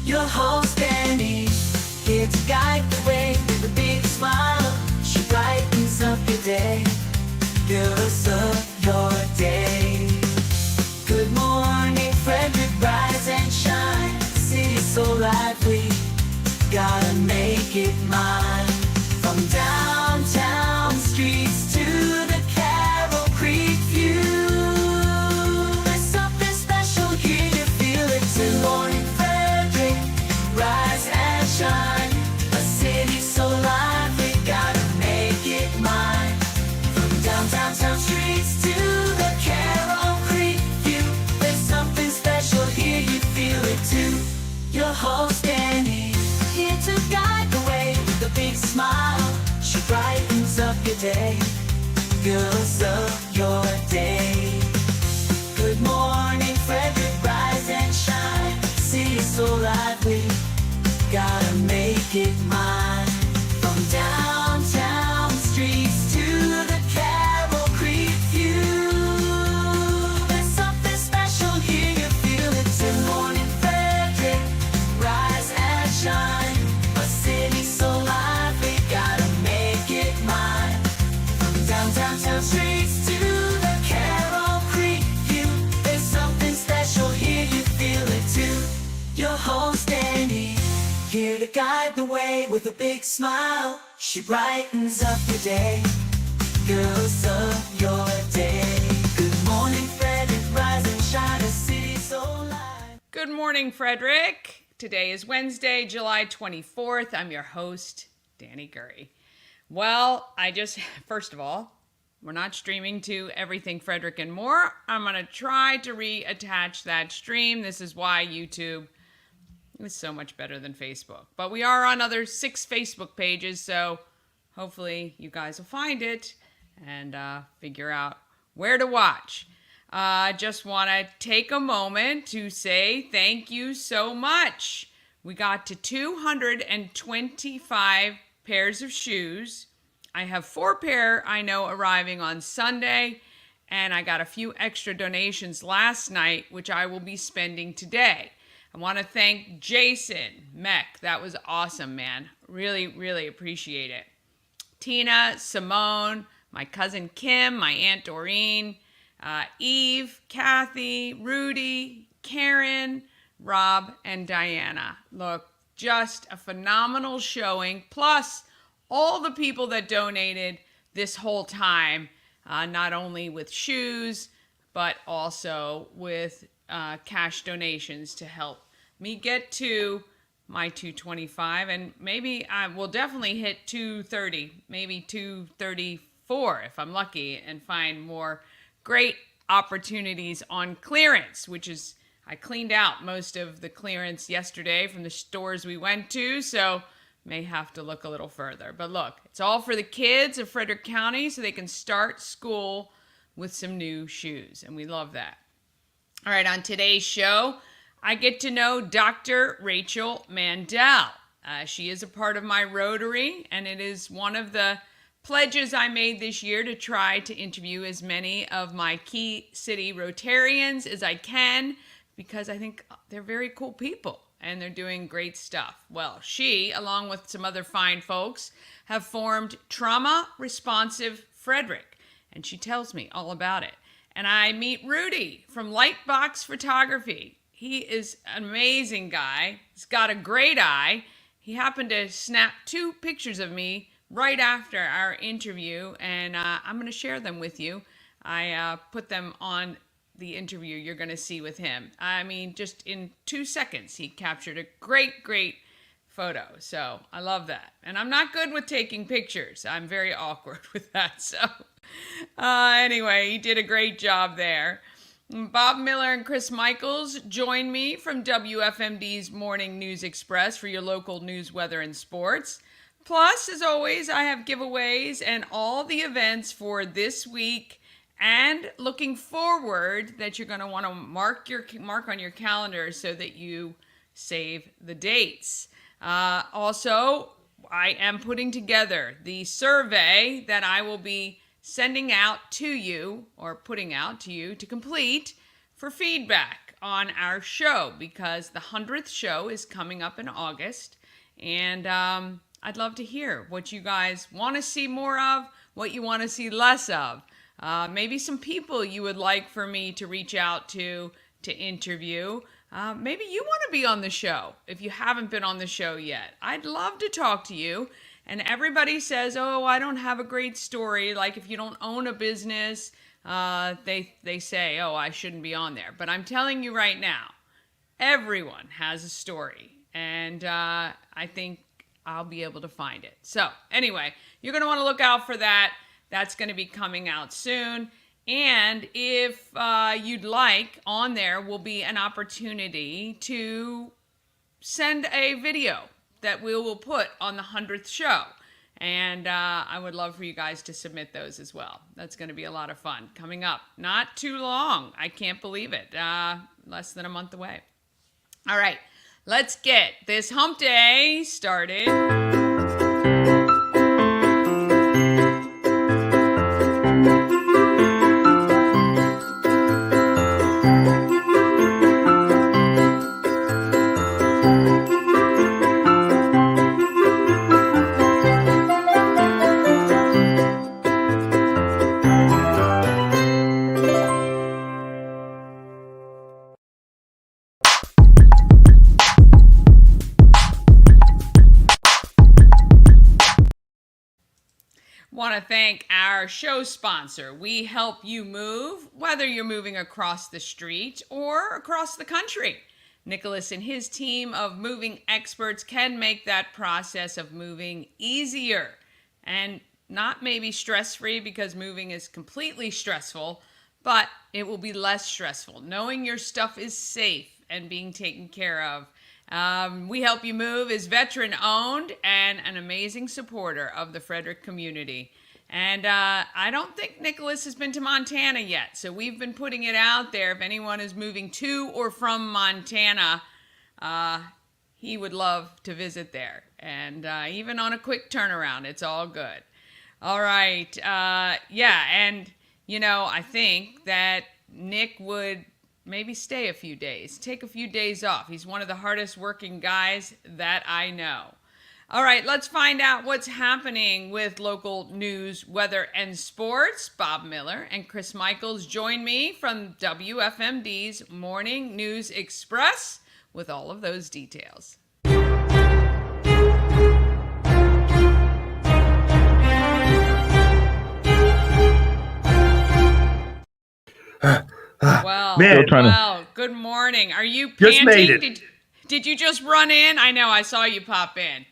Your host Dani, here to guide the way with a big smile. She brightens up your day, fills up your day. Good morning Frederick, rise and shine. City so lively, gotta make it mine. From downtown streets to the Carroll Creek view, there's something special here, you feel it too. Good morning Frederick, rise and shine. A city so lively, gotta make it mine. From downtown streets to the Carroll Creek view, there's something special here, you feel it too. Your host Dani, here to guide the way with a big smile. She brightens up your day, fills up your day. Good morning Frederick, rise and shine. City so lively, gotta make it mine. From downtown streets to the Carroll Creek view, there's something special here, you feel it too. Good morning Frederick, rise and shine. A city so lively, gotta make it mine. From downtown streets to the Carroll Creek view, there's something special here, you feel it too. Your host Dani, here to guide the way with a big smile. She brightens up your day, fills up your day. Good morning Frederick, rise and shine. A city so live. Good morning, Frederick. Today is Wednesday, July 24th. I'm your host, Dani Gurry. Well, first of all, we're not streaming to Everything Frederick and More. I'm going to try to reattach that stream. This is why YouTube is so much better than Facebook. But we are on other 6 Facebook pages, so hopefully you guys will find it and figure out where to watch. I just want to take a moment to say thank you so much. We got to 225 pairs of shoes. I have 4 pair I know arriving on Sunday, and I got a few extra donations last night, which I will be spending today. I want to thank Jason Meck. That was awesome, man. Really, really appreciate it. Tina, Simone, my cousin Kim, my Aunt Doreen, Eve, Kathy, Rudy, Karen, Rob, and Diana. Look, just a phenomenal showing. Plus, all the people that donated this whole time, not only with shoes, but also with cash donations to help me get to my 225. And maybe I will definitely hit 230, maybe 234 if I'm lucky, and find more great opportunities on clearance, which is, I cleaned out most of the clearance yesterday from the stores we went to, so may have to look a little further. But look, it's all for the kids of Frederick County so they can start school with some new shoes, and we love that. All right, on today's show, I get to know Dr. Rachel Mandel. She is a part of my Rotary, and it is one of the pledges I made this year to try to interview as many of my key city Rotarians as I can, because I think they're very cool people and they're doing great stuff. Well, she, along with some other fine folks, have formed Trauma Responsive Frederick, and she tells me all about it. And I meet Rudy from Lytebox Photography. He is an amazing guy. He's got a great eye. He happened to snap 2 pictures of me right after our interview, and I'm going to share them with you. I put them on the interview you're going to see with him. I mean, just in 2 seconds, he captured a great, great photo. So I love that. And I'm not good with taking pictures. I'm very awkward with that. So anyway, he did a great job there. Bob Miller and Chris Michaels join me from WFMD's Morning News Express for your local news, weather, and sports. Plus, as always, I have giveaways and all the events for this week, and looking forward that you're going to want to mark on your calendar so that you save the dates. Also, I am putting together the survey that I will be sending out to you, or putting out to you to complete for feedback on our show because the 100th show is coming up in August. And I'd love to hear what you guys want to see more of, what you want to see less of. Maybe some people you would like for me to reach out to interview. Maybe you want to be on the show if you haven't been on the show yet. I'd love to talk to you. And everybody says, oh, I don't have a great story. Like if you don't own a business, they say, oh, I shouldn't be on there. But I'm telling you right now, everyone has a story. And I think I'll be able to find it. So anyway, you're going to want to look out for that. That's going to be coming out soon. And if you'd like, on there will be an opportunity to send a video that we will put on the 100th show. And I would love for you guys to submit those as well. That's going to be a lot of fun coming up. Not too long. I can't believe it. Less than a month away. All right. Let's get this hump day started. Want to thank our show sponsor. We help you move, whether you're moving across the street or across the country. Nicholas and his team of moving experts can make that process of moving easier and not maybe stress-free because moving is completely stressful, but it will be less stressful knowing your stuff is safe and being taken care of. We Help You Move is veteran-owned and an amazing supporter of the Frederick community. And I don't think Nicholas has been to Montana yet, so we've been putting it out there. If anyone is moving to or from Montana, he would love to visit there. And even on a quick turnaround, it's all good. All right. And, I think that Nick would maybe stay a few days, take a few days off. He's one of the hardest working guys that I know. All right, let's find out what's happening with local news, weather, and sports. Bob Miller and Chris Michaels join me from WFMD's Morning News Express with all of those details. Well, good morning. Are you panting? Just made it. Did you just run in? I know, I saw you pop in.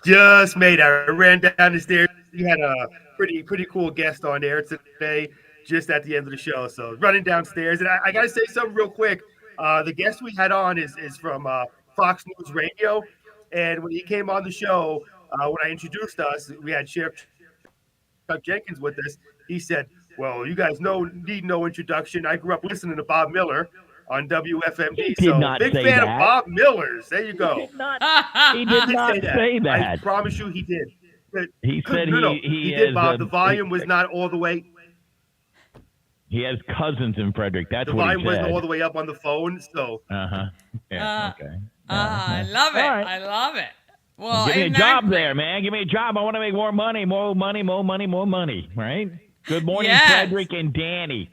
Just made it. I ran down the stairs. We had a pretty cool guest on there today, just at the end of the show. So running downstairs. And I got to say something real quick. The guest we had on is from Fox News Radio. And when he came on the show, when I introduced us, we had Sheriff Chuck Jenkins with us. He said, well, you guys need no introduction. I grew up listening to Bob Miller on WFMD. So big fan of Bob Miller's. There you go. He did not say that. I promise you he did. He said he did, Bob. The volume was not all the way. He has cousins in Frederick. That's the what he said. The volume wasn't all the way up on the phone. So. Yeah, okay. I love it. Right. I love it. Well, give me a job there, man. Give me a job. I want to make more money, right? Good morning, Frederick and Dani.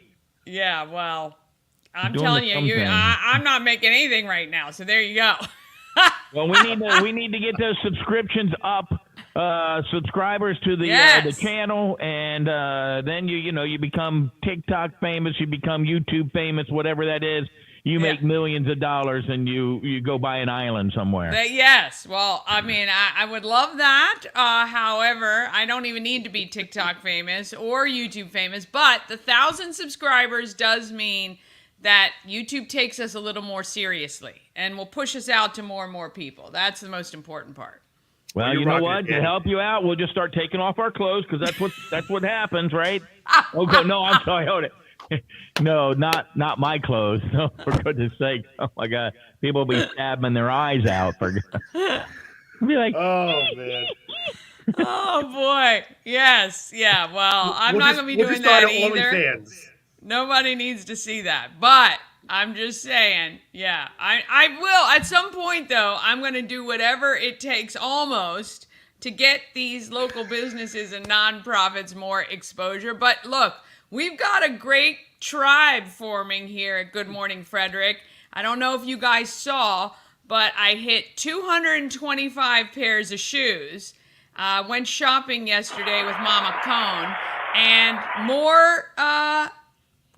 Yeah, well, I'm telling you, I'm not making anything right now, so there you go. Well, we need to get those subscriptions up, subscribers to the channel, and then you become TikTok famous, you become YouTube famous, whatever that is. You make millions of dollars, and you go buy an island somewhere. Yes. Well, I mean, I would love that. However, I don't even need to be TikTok famous or YouTube famous. But the 1,000 subscribers does mean that YouTube takes us a little more seriously and will push us out to more and more people. That's the most important part. Well, you know what? To help you out, we'll just start taking off our clothes because that's what happens, right? Okay. No, I'm sorry. Hold it. No, not my clothes. No, for goodness sake. Oh, my God. People will be stabbing their eyes out. Be like, oh, man. Oh, boy. Yes. Yeah. Well, I'm not going to be doing that either. Nobody needs to see that. But I'm just saying. Yeah. I will. At some point, though, I'm going to do whatever it takes almost to get these local businesses and nonprofits more exposure. But look, we've got a great tribe forming here at Good Morning Frederick. I don't know if you guys saw, but I hit 225 pairs of shoes. Went shopping yesterday with Mama Cone, and more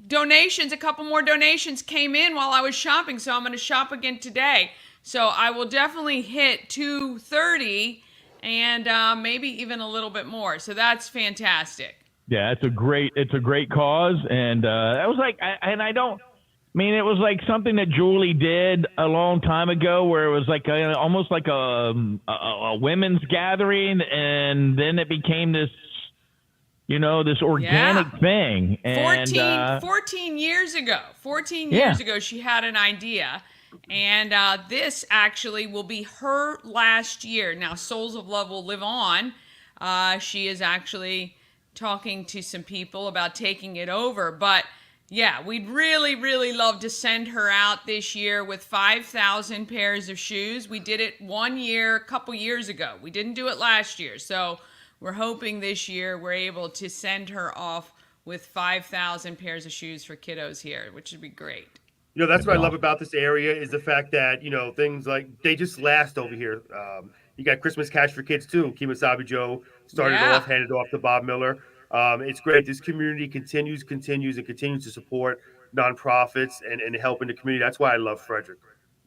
donations, a couple more donations came in while I was shopping, so I'm going to shop again today. So I will definitely hit 230 and maybe even a little bit more. So that's fantastic. Yeah, it's a great cause, and that was like, it was like something that Julie did a long time ago, where it was like almost like a women's gathering, and then it became this, this organic thing. And 14 years ago. 14 years ago, she had an idea. And this actually will be her last year. Now, Souls of Love will live on. She is actually talking to some people about taking it over. But yeah, we'd really, really love to send her out this year with 5,000 pairs of shoes. We did it one year, a couple years ago. We didn't do it last year. So we're hoping this year we're able to send her off with 5,000 pairs of shoes for kiddos here, which would be great. That's what I love about this area is the fact that, things like they just last over here. You got Christmas Cash for Kids, too. Kemosabe Joe started off, handed off to Bob Miller. It's great. This community continues to support nonprofits and help in the community. That's why I love Frederick.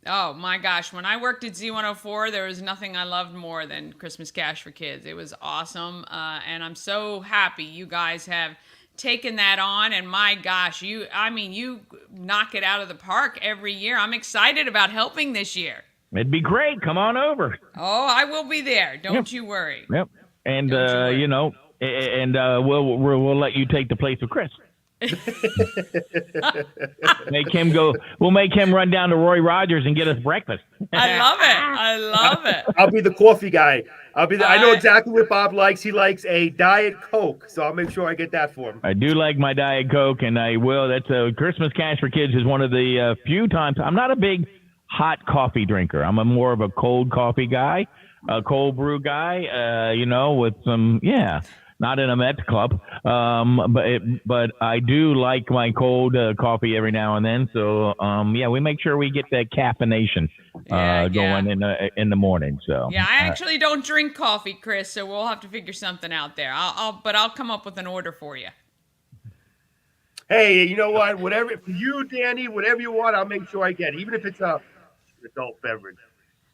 Oh, my gosh. When I worked at Z104, there was nothing I loved more than Christmas Cash for Kids. It was awesome. And I'm so happy you guys have taken that on, and my gosh, you knock it out of the park every year. I'm excited about helping this year. It'd be great. Come on over. Oh, I will be there. Don't you worry. Yep. And we'll let you take the place of Chris. We'll make him run down to Roy Rogers and get us breakfast. I love it. I'll be the coffee guy. I know exactly what Bob likes. He likes a Diet Coke, so I'll make sure I get that for him. I do like my Diet Coke, and I will. That's Christmas Cash for Kids is one of the few times. I'm not a big hot coffee drinker. I'm more of a cold coffee guy, a cold brew guy, with some, not in a Mets club, but I do like my cold coffee every now and then. So we make sure we get that caffeination going in the morning. So I actually don't drink coffee, Chris. So we'll have to figure something out there. I'll come up with an order for you. Hey, you know what? Whatever for you, Dani, whatever you want, I'll make sure I get it, even if it's a adult beverage.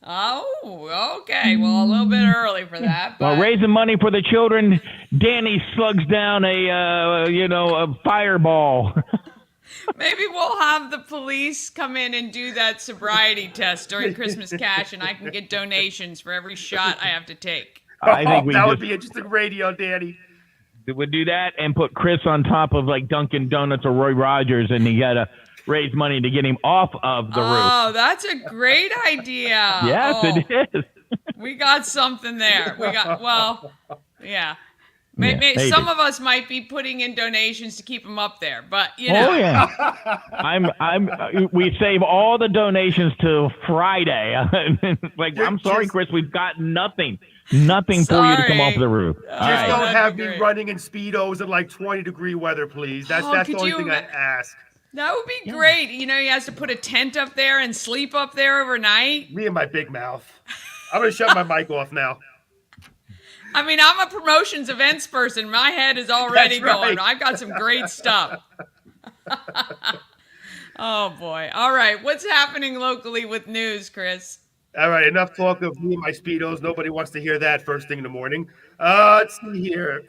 Oh, okay. Well, a little bit early for that. But... Well, raising money for the children, Dani slugs down a fireball. Maybe we'll have the police come in and do that sobriety test during Christmas Cash, and I can get donations for every shot I have to take. I think that would be interesting radio, Dani. Would do that and put Chris on top of like Dunkin' Donuts or Roy Rogers, and you gotta raise money to get him off of the roof. Oh, that's a great idea. Yes, it is. We got something there. Maybe some of us might be putting in donations to keep him up there, but Oh yeah. We save all the donations to Friday. I'm sorry, Chris, we've got nothing for you to come off the roof. Just don't have me running in Speedos in like 20-degree weather, please. That's the only thing I ask. That would be great. He has to put a tent up there and sleep up there overnight. Me and my big mouth. I'm going to shut my mic off now. I'm a promotions events person. My head is already going. I've got some great stuff. Oh, boy. All right. What's happening locally with news, Chris? All right. Enough talk of me and my Speedos. Nobody wants to hear that first thing in the morning. Let's see here.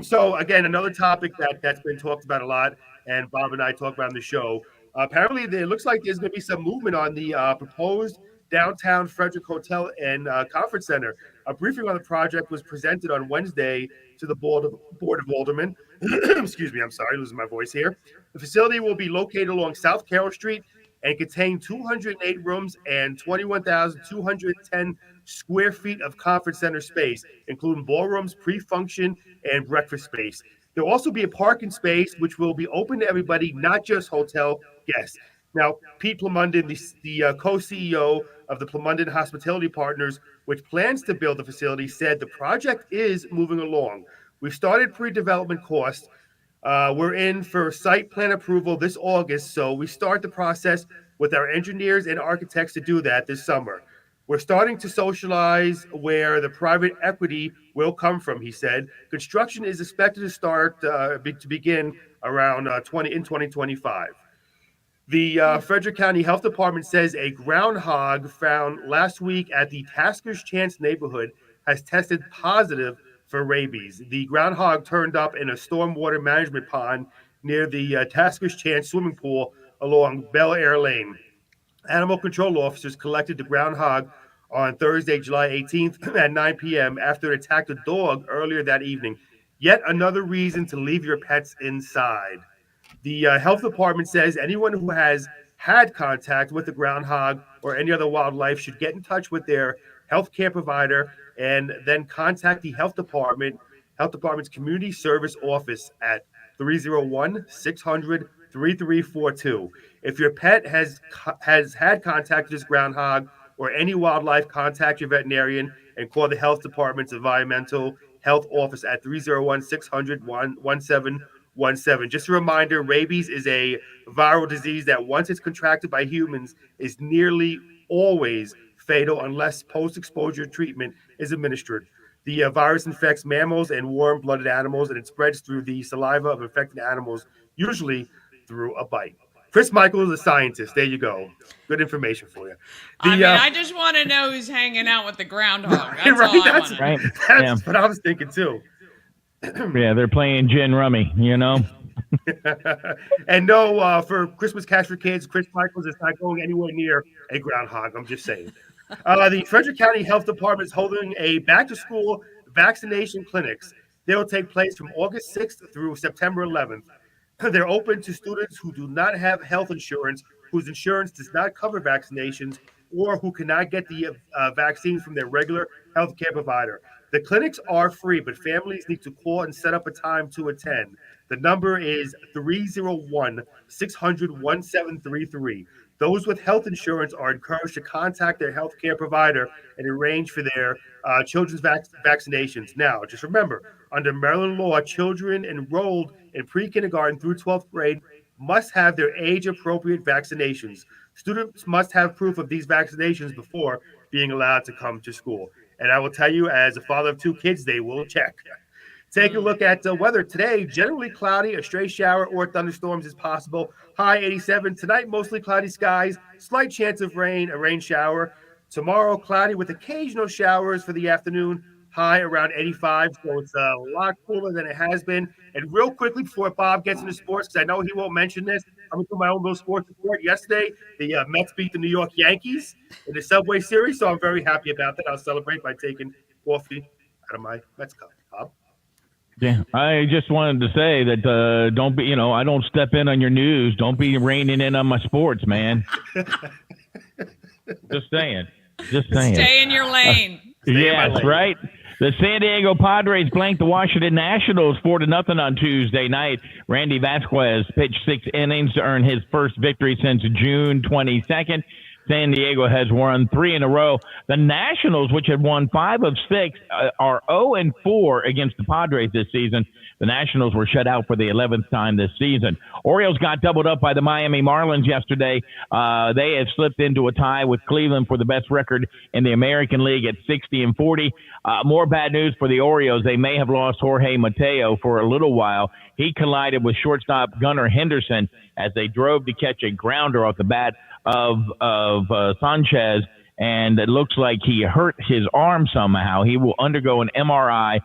So, again, another topic that's been talked about a lot, and Bob and I talk about on the show. Apparently, it looks like there's going to be some movement on the proposed downtown Frederick Hotel and Conference Center. A briefing on the project was presented on Wednesday to the Board of Aldermen. Excuse me, I'm sorry, losing my voice here. The facility will be located along South Carroll Street and contain 208 rooms and 21,210 square feet of conference center space, including ballrooms, pre-function, and breakfast space. There will also be a parking space, which will be open to everybody, not just hotel guests. Now, Pete Plumundon, the co-CEO of the Plumundon Hospitality Partners, which plans to build the facility, said the project is moving along. We've started pre-development costs. We're in for site plan approval this August, so we start the process with our engineers and architects to do that this summer. We're starting to socialize where the private equity will come from, he said. Construction is expected to start to begin around 2025. The Frederick County Health Department says a groundhog found last week at the Tasker's Chance neighborhood has tested positive for rabies. The groundhog turned up in a stormwater management pond near the Tasker's Chance swimming pool along Bel Air Lane. Animal control officers collected the groundhog on Thursday, July 18th at 9 p.m. after it attacked a dog earlier that evening. Yet another reason to leave your pets inside. The health department says anyone who has had contact with the groundhog or any other wildlife should get in touch with their healthcare provider and then contact the health department's community service office at 301-600-3342. If your pet has had contact with this groundhog or any wildlife, contact your veterinarian and call the health department's environmental health office at 301-600-1717. Just a reminder, rabies is a viral disease that once it's contracted by humans is nearly always fatal unless post-exposure treatment is administered. The virus infects mammals and warm-blooded animals, and it spreads through the saliva of infected animals, usually through a bite. Chris Michael is a scientist. There you go. Good information for you. I just want to know who's hanging out with the groundhog. That's all I want to know. Right. That's what I was thinking, too. Yeah, they're playing gin rummy, you know? And no, for Christmas Cash for Kids, Chris Michaels is not going anywhere near a groundhog. I'm just saying. The Frederick County Health Department is holding a back-to-school vaccination clinics. They will take place from August 6th through September 11th. They're open to students who do not have health insurance, whose insurance does not cover vaccinations, or who cannot get the vaccine from their regular health care provider. The clinics are free, but families need to call and set up a time to attend. The number is 301-600-1733. Those with health insurance are encouraged to contact their health care provider and arrange for their children's vaccinations. Now, just remember, under Maryland law, children enrolled in pre-kindergarten through 12th grade must have their age-appropriate vaccinations. Students must have proof of these vaccinations before being allowed to come to school. And I will tell you, as a father of two kids, they will check. Take a look at the weather today. Generally cloudy, a stray shower or thunderstorms is possible. High 87. Tonight, mostly cloudy skies. Slight chance of rain, a rain shower. Tomorrow, cloudy with occasional showers for the afternoon. High around 85. So it's a lot cooler than it has been. And real quickly, before Bob gets into sports, because I know he won't mention this, I'm going to do my own little sports report. Yesterday, the Mets beat the New York Yankees in the Subway Series. So I'm very happy about that. I'll celebrate by taking coffee out of my Mets cup. Bob? Yeah, I just wanted to say that don't be, I don't step in on your news. Don't be reining in on my sports, man. Just saying. Stay in your lane. Yes, right. The San Diego Padres blanked the Washington Nationals 4-0 on Tuesday night. Randy Vasquez pitched 6 innings to earn his first victory since June 22nd. San Diego has won 3 in a row. The Nationals, which had won 5 of 6, are 0-4 against the Padres this season. The Nationals were shut out for the 11th time this season. Orioles got doubled up by the Miami Marlins yesterday. They have slipped into a tie with Cleveland for the best record in the American League at 60-40. More bad news for the Orioles. They may have lost Jorge Mateo for a little while. He collided with shortstop Gunnar Henderson as they drove to catch a grounder off the bat of Sanchez, and it looks like he hurt his arm somehow. He will undergo an MRI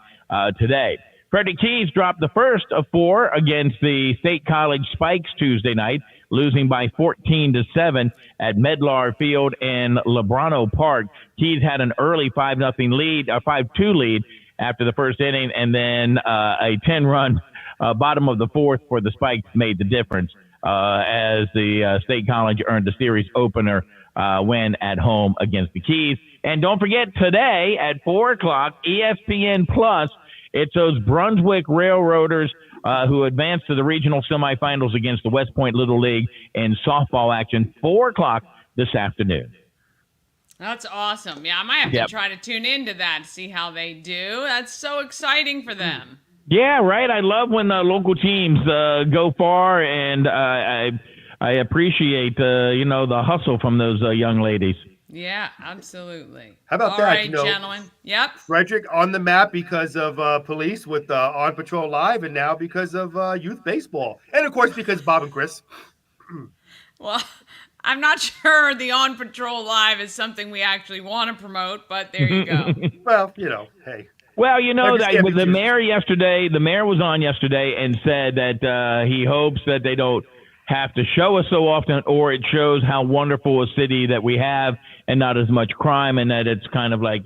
today. Freddie Keys dropped the first of 4 against the State College Spikes Tuesday night, losing by 14-7 at Medlar Field in Lebrano Park. Keys had an early 5-2 lead after the first inning, and then a 10-run bottom of the fourth for the Spikes made the difference as the State College earned the series opener win at home against the Keys. And don't forget, today at 4 o'clock, ESPN Plus, it's those Brunswick Railroaders who advanced to the regional semifinals against the West Point Little League in softball action, 4 o'clock this afternoon. That's awesome. Yeah, I might have to try to tune into that to see how they do. That's so exciting for them. Yeah, right. I love when local teams go far, and I appreciate the hustle from those young ladies. Yeah, absolutely. How about All that? right, gentlemen. Yep. Frederick on the map because of police with On Patrol Live, and now because of youth baseball, and of course because Bob and Chris. Well, I'm not sure the On Patrol Live is something we actually want to promote, but there you go. Well, hey. Well, that with the mayor was on yesterday and said that he hopes that they don't have to show us so often, or it shows how wonderful a city that we have and not as much crime, and that it's kind of like,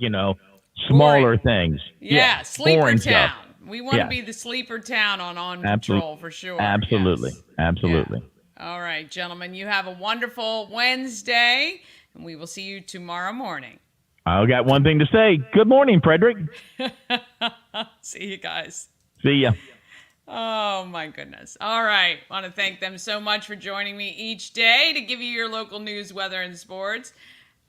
smaller things. Yeah, sleeper town. Stuff. We want to be the sleeper town on Patrol for sure. Absolutely. Yes. Absolutely. Yeah. All right, gentlemen, you have a wonderful Wednesday, and we will see you tomorrow morning. I got one thing to say. Good morning, Frederick. See you guys. See ya. Oh, my goodness. All right. Want to thank them so much for joining me each day to give you your local news, weather, and sports.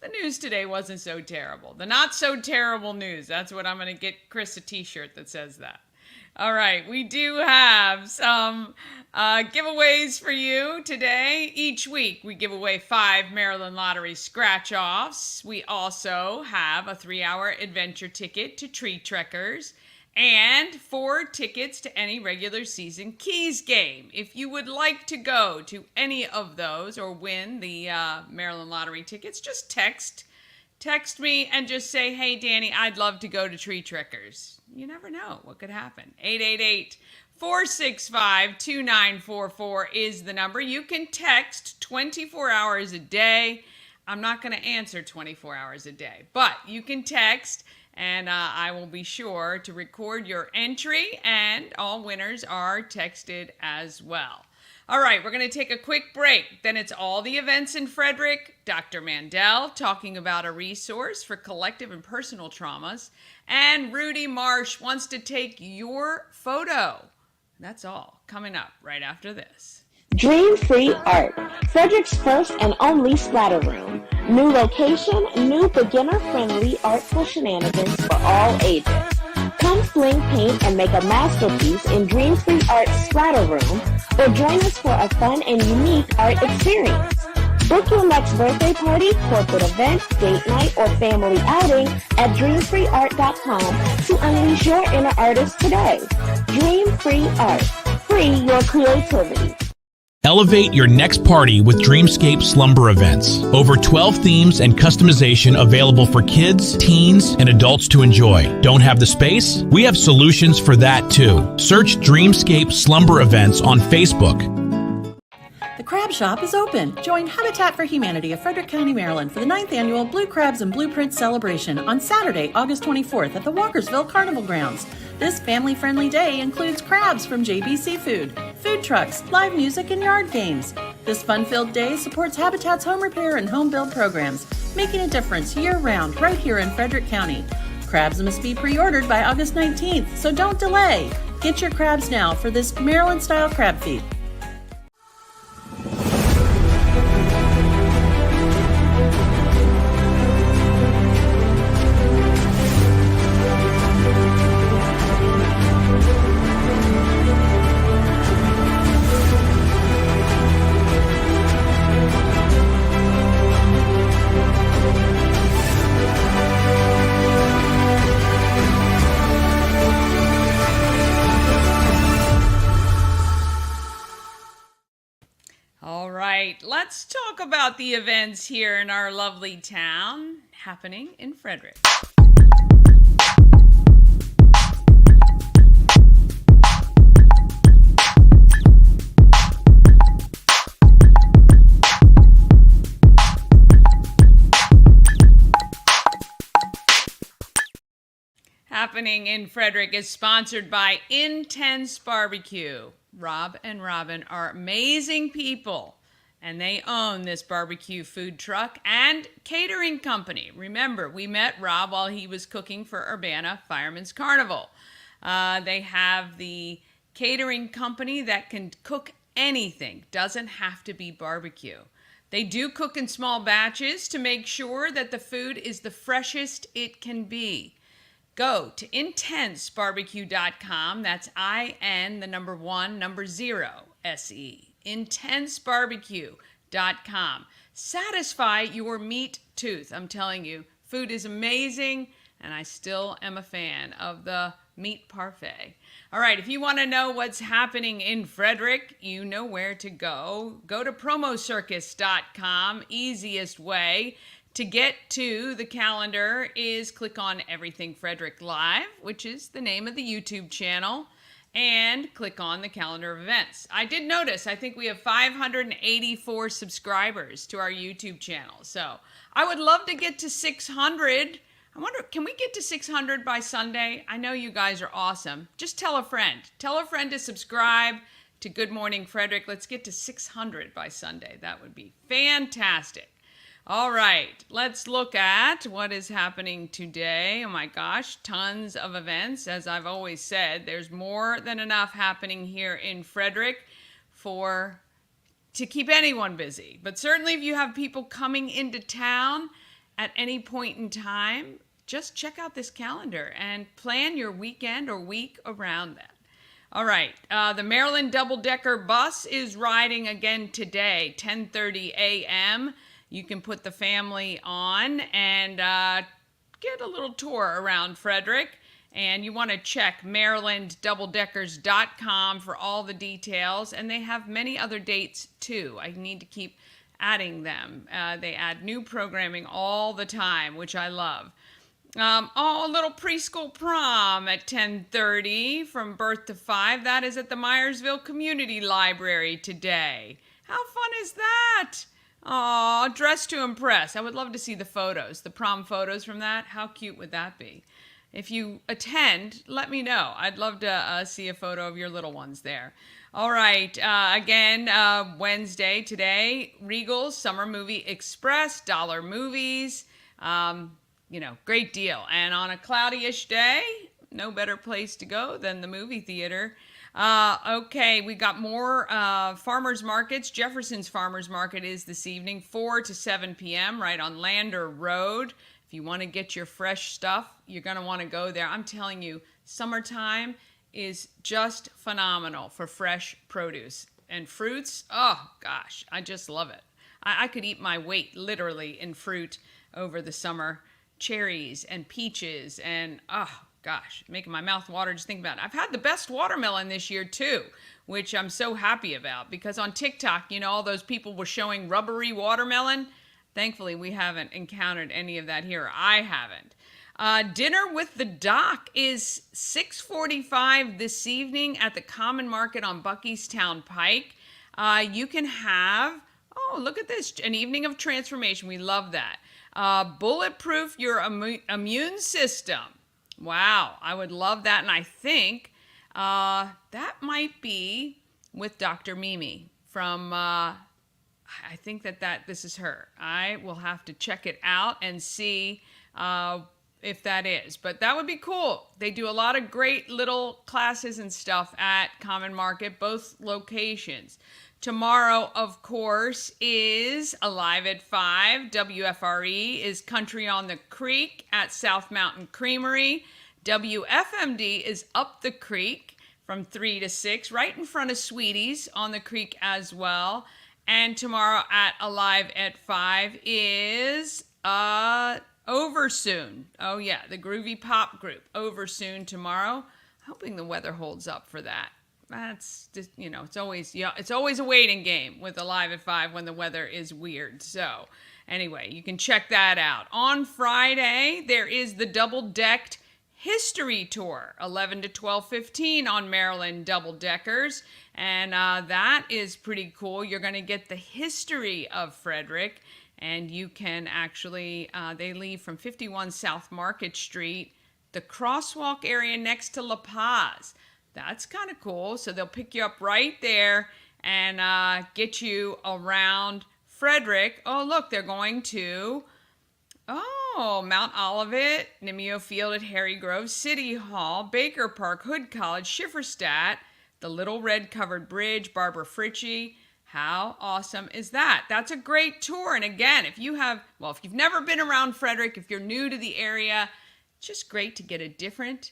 The news today wasn't so terrible. The not so terrible news. That's what I'm going to get Chris a t-shirt that says that. All right. We do have some giveaways for you today. Each week we give away 5 Maryland Lottery scratch-offs. We also have a 3-hour adventure ticket to Tree Trekkers and 4 tickets to any regular season Keys game. If you would like to go to any of those or win the Maryland Lottery tickets, just text me and just say, hey, Dani, I'd love to go to Tree Trekkers. You never know what could happen. 888-465-2944 is the number. You can text 24 hours a day. I'm not going to answer 24 hours a day, but you can text, and I will be sure to record your entry, and all winners are texted as well. All right, we're going to take a quick break. Then it's all the events in Frederick, Dr. Mandel talking about a resource for collective and personal traumas, and Rudy Marsh wants to take your photo. That's all coming up right after this. Dream Free Art, Frederick's first and only splatter room. New location, new beginner-friendly artful shenanigans for all ages. Come sling paint and make a masterpiece in Dream Free Art's splatter room, or join us for a fun and unique art experience. Book your next birthday party, corporate event, date night, or family outing at dreamfreeart.com to unleash your inner artist today. Dream Free Art. Free your creativity. Elevate your next party with Dreamscape Slumber Events. Over 12 themes and customization available for kids, teens, and adults to enjoy. Don't have the space? We have solutions for that too. Search Dreamscape Slumber Events on Facebook. The Crab Shop is open. Join Habitat for Humanity of Frederick County, Maryland for the 9th annual Blue Crabs and Blueprints celebration on Saturday, August 24th at the Walkersville Carnival Grounds. This family-friendly day includes crabs from JB Seafood, food trucks, live music, and yard games. This fun-filled day supports Habitat's home repair and home build programs, making a difference year-round right here in Frederick County. Crabs must be pre-ordered by August 19th, so don't delay. Get your crabs now for this Maryland-style crab feed. Let's talk about the events here in our lovely town happening in Frederick. Happening in Frederick is sponsored by Intense Barbecue. Rob and Robin are amazing people, and they own this barbecue food truck and catering company. Remember, we met Rob while he was cooking for Urbana Fireman's Carnival. They have the catering company that can cook anything. Doesn't have to be barbecue. They do cook in small batches to make sure that the food is the freshest it can be. Go to intensebarbecue.com. That's IN, the number 1, number 0, SE. Intensebarbecue.com. Satisfy your meat tooth. I'm telling you, food is amazing, and I still am a fan of the meat parfait. All right, if you want to know what's happening in Frederick, you know where to go. Go to promocircus.com. Easiest way to get to the calendar is click on Everything Frederick Live, which is the name of the YouTube channel, and click on the calendar of events. I did notice, I think we have 584 subscribers to our YouTube channel. So I would love to get to 600. I wonder, can we get to 600 by Sunday? I know you guys are awesome. Just tell a friend. Tell a friend to subscribe to Good Morning Frederick. Let's get to 600 by Sunday. That would be fantastic. All right, let's look at what is happening today. Oh my gosh, tons of events. As I've always said, there's more than enough happening here in Frederick to keep anyone busy. But certainly if you have people coming into town at any point in time, just check out this calendar and plan your weekend or week around that. All right, the Maryland double-decker bus is riding again today, 10:30 a.m. You can put the family on and get a little tour around Frederick. And you want to check marylanddoubledeckers.com for all the details. And they have many other dates too. I need to keep adding them. They add new programming all the time, which I love. A little preschool prom at 10:30 from birth to 5. That is at the Myersville Community Library today. How fun is that? Aw, dress to impress. I would love to see the photos, the prom photos from that. How cute would that be? If you attend, let me know. I'd love to see a photo of your little ones there. All right, again, Wednesday today, Regal's Summer Movie Express, $1 movies, great deal. And on a cloudy-ish day, no better place to go than the movie theater. Okay, we got more farmers markets. Jefferson's Farmers Market is this evening, 4 to 7 p.m. right on Lander Road. If you want to get your fresh stuff, you're going to want to go there. I'm telling you, summertime is just phenomenal for fresh produce and fruits. Oh, gosh, I just love it. I could eat my weight literally in fruit over the summer. Cherries and peaches and, oh, gosh, making my mouth water just thinking about it. I've had the best watermelon this year too, which I'm so happy about because on TikTok, all those people were showing rubbery watermelon. Thankfully, we haven't encountered any of that here. I haven't. Dinner with the Doc is 6:45 this evening at the Common Market on Buckystown Pike. You can have, look at this, an evening of transformation. We love that. Bulletproof your immune system. Wow, I would love that. And I think that might be with Dr. Mimi from, I think that this is her. I will have to check it out and see if that is. But that would be cool. They do a lot of great little classes and stuff at Common Market, both locations. Tomorrow, of course, is Alive at 5. WFRE is Country on the Creek at South Mountain Creamery. WFMD is Up the Creek from 3 to 6, right in front of Sweeties on the creek as well. And tomorrow at Alive at 5 is Oversoon. Oh, yeah, the Groovy Pop Group. Oversoon tomorrow. Hoping the weather holds up for that. That's just, it's always a waiting game with Alive at 5 when the weather is weird. So anyway, you can check that out. On Friday, there is the double-decked History Tour, 11 to 12:15 on Maryland Double Deckers. And that is pretty cool. You're going to get the history of Frederick. And you can actually, they leave from 51 South Market Street, the crosswalk area next to La Paz. That's kind of cool. So they'll pick you up right there and get you around Frederick. Oh, look, they're going to, Mount Olivet, Nimeo Field at Harry Grove, City Hall, Baker Park, Hood College, Schifferstadt, the Little Red Covered Bridge, Barbara Fritchie. How awesome is that? That's a great tour. And again, if you've never been around Frederick, if you're new to the area, it's just great to get a different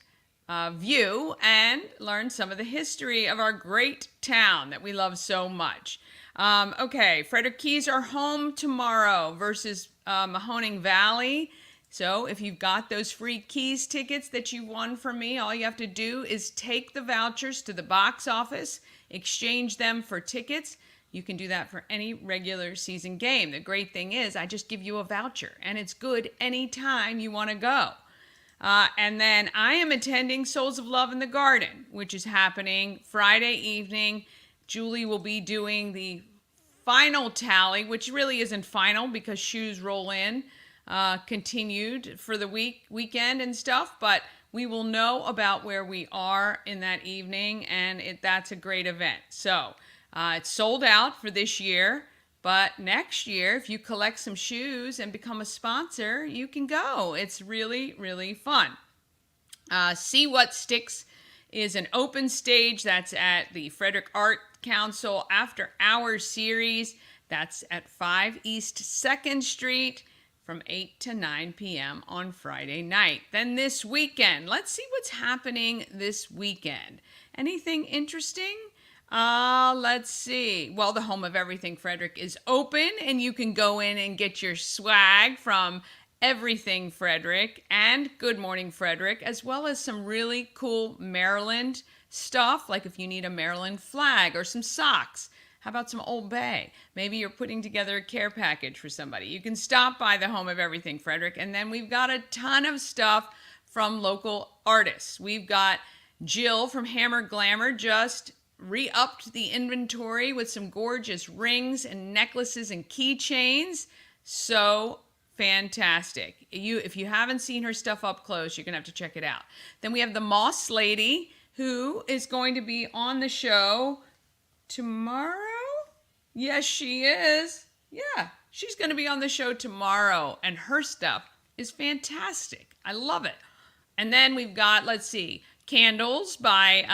view and learn some of the history of our great town that we love so much. Okay, Frederick Keys are home tomorrow versus Mahoning Valley. So if you've got those free Keys tickets that you won from me, all you have to do is take the vouchers to the box office, exchange them for tickets. You can do that for any regular season game. The great thing is I just give you a voucher, and it's good anytime you want to go. And then I am attending Souls of Love in the Garden, which is happening Friday evening. Julie will be doing the final tally, which really isn't final because shoes roll in, continued for the weekend and stuff, but we will know about where we are in that evening, and that's a great event. So it's sold out for this year, but next year, if you collect some shoes and become a sponsor, you can go. It's really, really fun. See What Sticks is an open stage that's at the Frederick Art Council After Hours series. That's at 5 East 2nd Street from 8 to 9 p.m. on Friday night. Then this weekend, let's see what's happening this weekend. Anything interesting? Let's see. Well, the Home of Everything Frederick is open, and you can go in and get your swag from Everything Frederick and Good Morning Frederick, as well as some really cool Maryland stuff, like if you need a Maryland flag or some socks. How about some Old Bay? Maybe you're putting together a care package for somebody. You can stop by the Home of Everything Frederick, and then we've got a ton of stuff from local artists. We've got Jill from Hammer Glamour just re-upped the inventory with some gorgeous rings and necklaces and keychains. So fantastic. If you haven't seen her stuff up close, you're going to have to check it out. Then we have the Moss Lady, who is going to be on the show tomorrow. Yes, she is. Yeah, she's going to be on the show tomorrow, and her stuff is fantastic. I love it. And then we've got, let's see, Candles by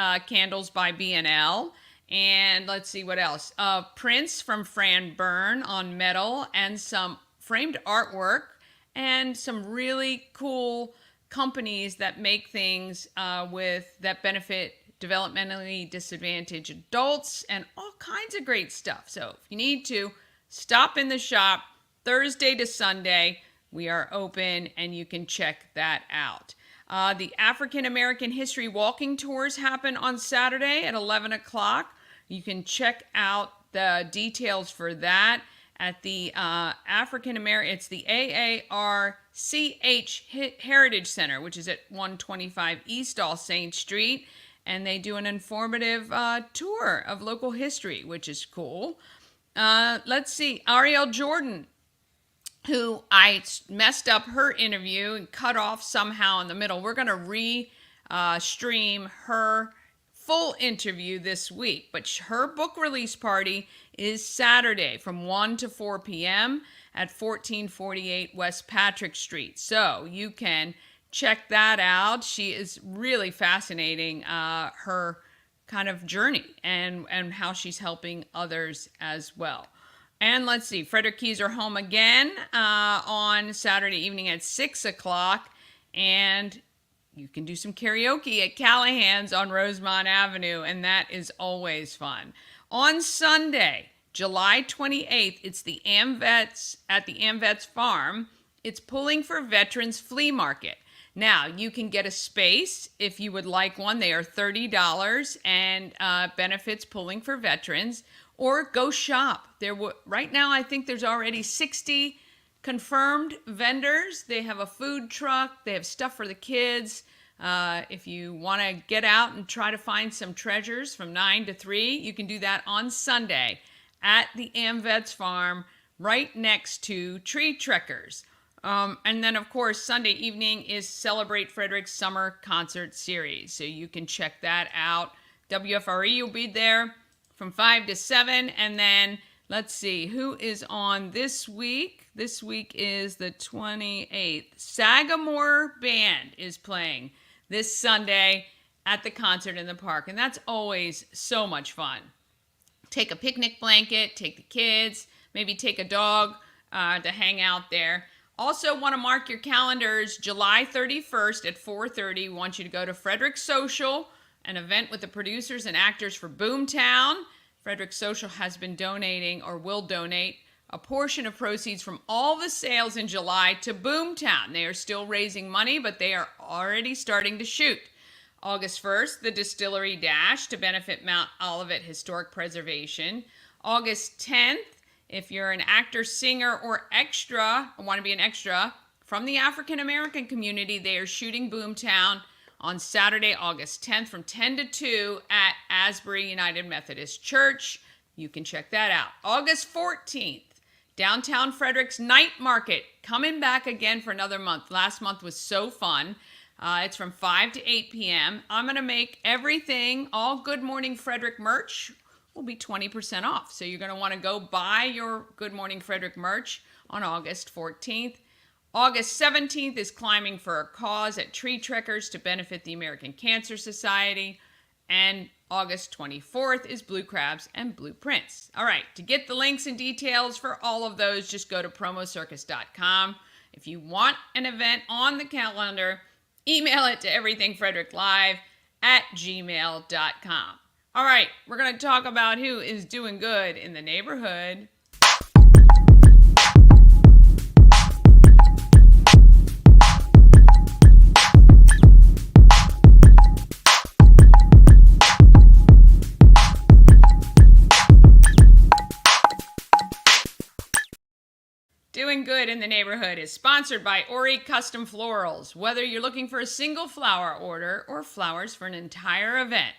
B&L. And let's see what else. Prints from Fran Byrne on metal, and some framed artwork, and some really cool companies that make things that benefit developmentally disadvantaged adults, and all kinds of great stuff. So if you need to, stop in the shop Thursday to Sunday. We are open, and you can check that out. The African American History Walking Tours happen on Saturday at 11 o'clock. You can check out the details for that at the it's the AARCH Heritage Center, which is at 125 East All Saints Street. And they do an informative tour of local history, which is cool. Let's see, Ariel Jordan, who I messed up her interview and cut off somehow in the middle. We're going to stream her full interview this week, but her book release party is Saturday from 1 to 4 p.m. at 1448 West Patrick Street. So you can check that out. She is really fascinating, her kind of journey and how she's helping others as well. And let's see, Frederick Keys are home again on Saturday evening at 6 o'clock. And you can do some karaoke at Callahan's on Rosemont Avenue, and that is always fun. On Sunday, July 28th, it's the AmVets at the AmVets Farm. It's Pulling for Veterans Flea Market. Now, you can get a space if you would like one. They are $30 and benefits Pulling for Veterans. Or go shop. Right now, I think there's already 60 confirmed vendors. They have a food truck. They have stuff for the kids. If you want to get out and try to find some treasures from 9 to 3, you can do that on Sunday at the AmVets Farm right next to Tree Trekkers. And then, of course, Sunday evening is Celebrate Frederick's Summer Concert Series. So you can check that out. WFRE will be there from 5 to 7. And then, let's see, who is on this week? This week is the 28th. Sagamore Band is playing this Sunday at the concert in the park, and that's always so much fun. Take a picnic blanket, take the kids, maybe take a dog to hang out there. Also want to mark your calendars, July 31st at 4:30. Want you to go to Frederick Social, an event with the producers and actors for Boomtown. Frederick Social has been donating, or will donate, a portion of proceeds from all the sales in July to Boomtown. They are still raising money, but they are already starting to shoot. August 1st, the Distillery Dash to benefit Mount Olivet Historic Preservation. August 10th, if you're an actor, singer, or extra, or want to be an extra, from the African American community, they are shooting Boomtown on Saturday, August 10th from 10 to 2 at Asbury United Methodist Church. You can check that out. August 14th, Downtown Frederick's Night Market, coming back again for another month. Last month was so fun. It's from 5 to 8 p.m. I'm going to make everything, all Good Morning Frederick merch will be 20% off. So you're going to want to go buy your Good Morning Frederick merch on August 14th. August 17th is Climbing for a Cause at Tree Trekkers to benefit the American Cancer Society. And August 24th is Blue Crabs and Blueprints. All right, to get the links and details for all of those, just go to promocircus.com. If you want an event on the calendar, email it to everythingfredericklive@gmail.com. All right, we're going to talk about who is doing good in the neighborhood. Doing Good in the Neighborhood is sponsored by Ori Custom Florals. Whether you're looking for a single flower order or flowers for an entire event,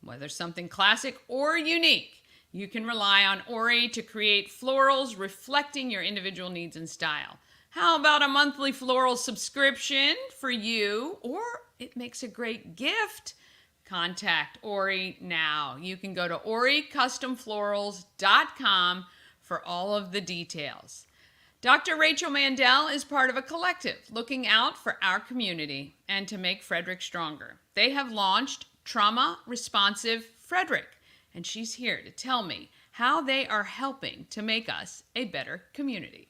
whether something classic or unique, you can rely on Ori to create florals reflecting your individual needs and style. How about a monthly floral subscription for you? Or it makes a great gift. Contact Ori now. You can go to oricustomflorals.com for all of the details. Dr. Rachel Mandel is part of a collective looking out for our community and to make Frederick stronger. They have launched Trauma Responsive Frederick, and she's here to tell me how they are helping to make us a better community.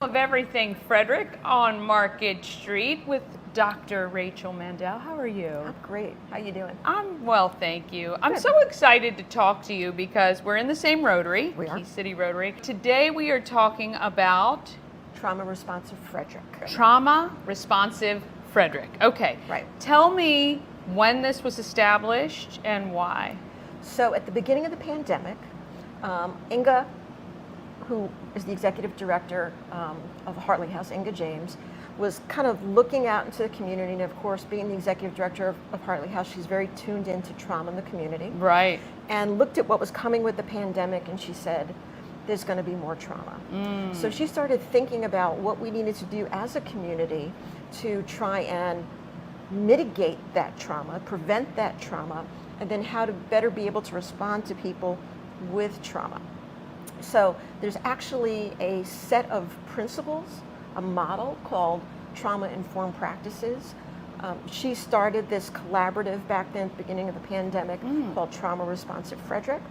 Of Everything Frederick on Market Street with Dr. Rachel Mandel. How are you? I'm great. How you doing? I'm well, thank you. I'm so excited to talk to you because we're in the same Rotary, We are. Key City Rotary. Today we are talking about Trauma Responsive Frederick. Trauma Responsive Frederick. Okay. Right. Tell me when this was established and why. So at the beginning of the pandemic, Inga, who is the executive director of Hartley House, Inga James, was kind of looking out into the community, and of course, being the executive director of Hartley House, she's very tuned into trauma in the community. Right. And looked at what was coming with the pandemic, and she said, there's going to be more trauma. So she started thinking about what we needed to do as a community to try and mitigate that trauma, prevent that trauma, and then how to better be able to respond to people with trauma. So there's actually a set of principles, a model called Trauma Informed Practices. She started this collaborative back then at the beginning of the pandemic called Trauma Responsive Frederick.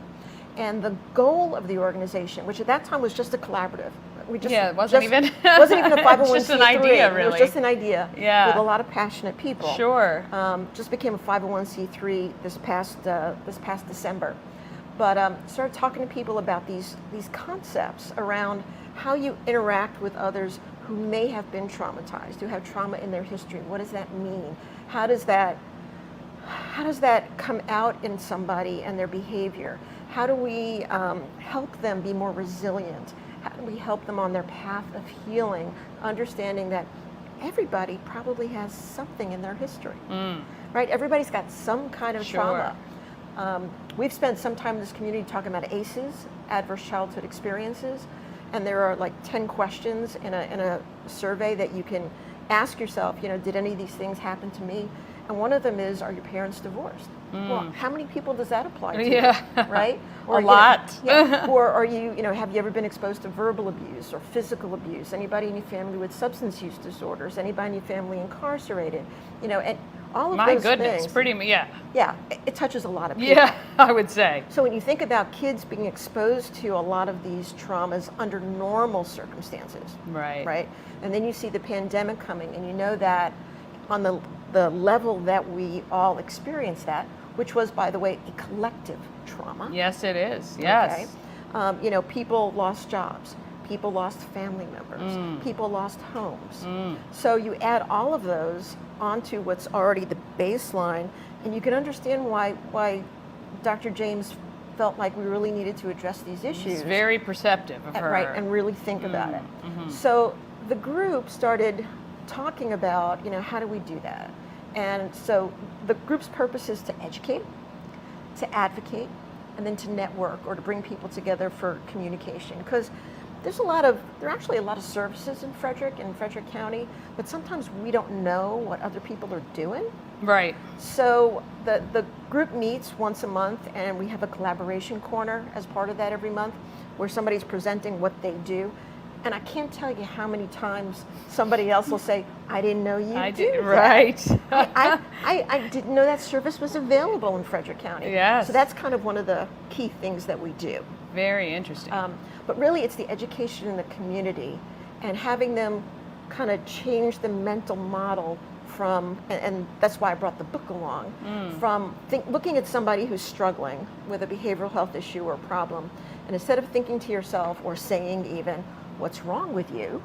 And the goal of the organization, which at that time was just a collaborative. It wasn't even a 501c3. just an idea, really. It was just an idea with a lot of passionate people. Sure. Just became a 501c3 this past December. But started talking to people about these concepts around how you interact with others who may have been traumatized, who have trauma in their history. What does that mean? How does that come out in somebody and their behavior? How do we help them be more resilient? How do we help them on their path of healing, understanding that everybody probably has something in their history, right? Everybody's got some kind of trauma. We've spent some time in this community talking about ACEs, Adverse Childhood Experiences, and there are like 10 questions in a survey that you can ask yourself, did any of these things happen to me? And one of them is, are your parents divorced? Well, how many people does that apply to? Yeah. Right? A lot. Or are you, have you ever been exposed to verbal abuse or physical abuse? Anybody in your family with substance use disorders? Anybody in your family incarcerated? And all of My those goodness, things. pretty, yeah. Yeah, it touches a lot of people. Yeah, I would say. So when you think about kids being exposed to a lot of these traumas under normal circumstances, Right. And then you see the pandemic coming, and you know that on the level that we all experience that, which was, by the way, a collective trauma. Yes, it is. Yes. Okay? People lost jobs. People lost family members. People lost homes. So you add all of those onto what's already the baseline, and you can understand why Dr. James felt like we really needed to address these issues. It's very perceptive of her. Right, and really think about it. So the group started talking about, how do we do that? And so the group's purpose is to educate, to advocate, and then to network or to bring people together for communication. Because there are actually a lot of services in Frederick County, but sometimes we don't know what other people are doing. Right. So the group meets once a month, and we have a collaboration corner as part of that every month, where somebody's presenting what they do. And I can't tell you how many times somebody else will say, I didn't know you do that. Right. I didn't know that service was available in Frederick County. Yes. So that's kind of one of the key things that we do. Very interesting. But really, it's the education in the community and having them kind of change the mental model from, and that's why I brought the book along, from looking at somebody who's struggling with a behavioral health issue or problem, and instead of thinking to yourself or saying even, what's wrong with you,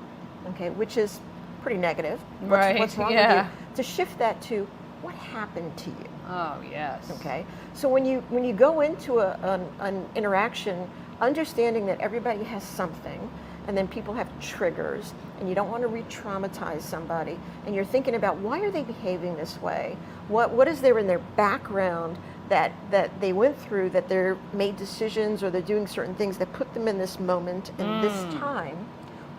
okay, which is pretty negative, what's wrong with you, to shift that to, what happened to you? Oh, yes. Okay, so when you go into an interaction, understanding that everybody has something, and then people have triggers, and you don't want to re-traumatize somebody, and you're thinking about, why are they behaving this way? What is there in their background that they went through, that they're made decisions or they're doing certain things that put them in this moment and this time?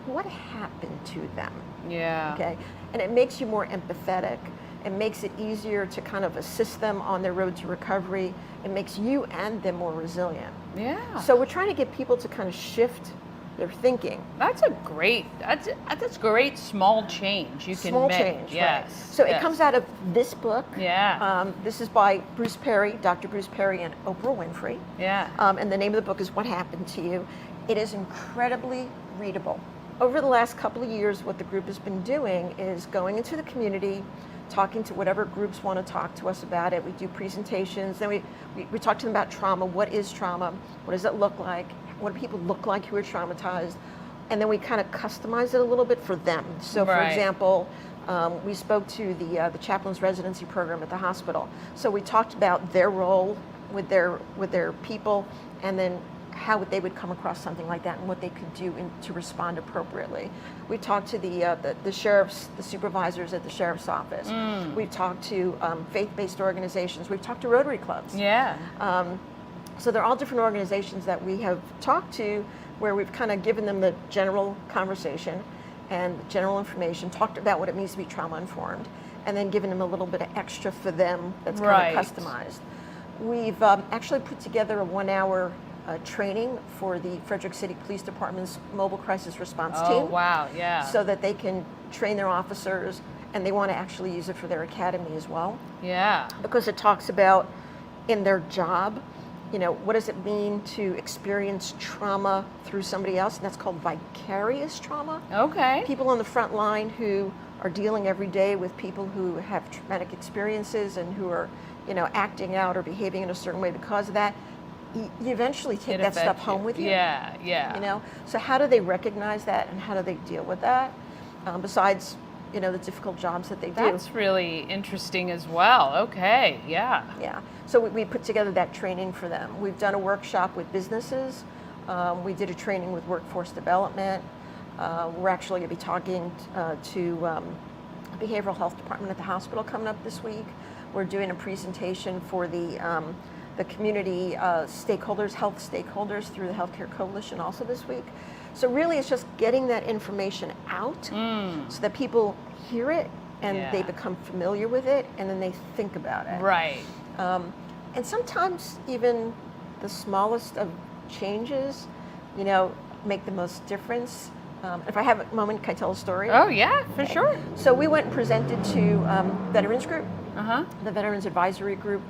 What happened to them? Yeah. Okay, and it makes you more empathetic. It makes it easier to kind of assist them on their road to recovery. It makes you and them more resilient. Yeah. So we're trying to get people to kind of shift their thinking. That's great small change you can Small make. change, Yes. right. So it comes out of this book. Yeah. This is by Bruce Perry, Dr. Bruce Perry and Oprah Winfrey. Yeah. And the name of the book is What Happened to You. It is incredibly readable. Over the last couple of years, what the group has been doing is going into the community, talking to whatever groups want to talk to us about it. We do presentations, then we talk to them about trauma. What is trauma? What does it look like? What do people look like who are traumatized? And then we kind of customize it a little bit for them. So for example, we spoke to the chaplain's residency program at the hospital. So we talked about their role with their people, and then how they would come across something like that and what they could do to respond appropriately. We talked to the sheriffs, the supervisors at the sheriff's office. We've talked to faith-based organizations. We've talked to Rotary clubs. Yeah. So they're all different organizations that we have talked to, where we've kind of given them the general conversation and general information, talked about what it means to be trauma informed, and then given them a little bit of extra for them that's kind of customized. We've actually put together a 1-hour training for the Frederick City Police Department's mobile crisis response team. Oh, wow, yeah. So that they can train their officers, and they want to actually use it for their academy as well. Yeah. Because it talks about, in their job, what does it mean to experience trauma through somebody else? And that's called vicarious trauma. Okay. People on the front line who are dealing every day with people who have traumatic experiences and who are, acting out or behaving in a certain way because of that. You eventually take that stuff home with you. Yeah, yeah. So how do they recognize that, and how do they deal with that? Besides, the difficult jobs that they do. That's really interesting as well. Okay, yeah. Yeah. So we put together that training for them. We've done a workshop with businesses. We did a training with workforce development. We're actually going to be talking to the behavioral health department at the hospital coming up this week. We're doing a presentation for the community stakeholders, health stakeholders through the Healthcare Coalition also this week. So really it's just getting that information out so that people hear it and they become familiar with it, and then they think about it. Right. And sometimes even the smallest of changes, make the most difference. If I have a moment, can I tell a story? Oh yeah, for sure. So we went and presented to Veterans Group, Uh-huh. the Veterans Advisory Group,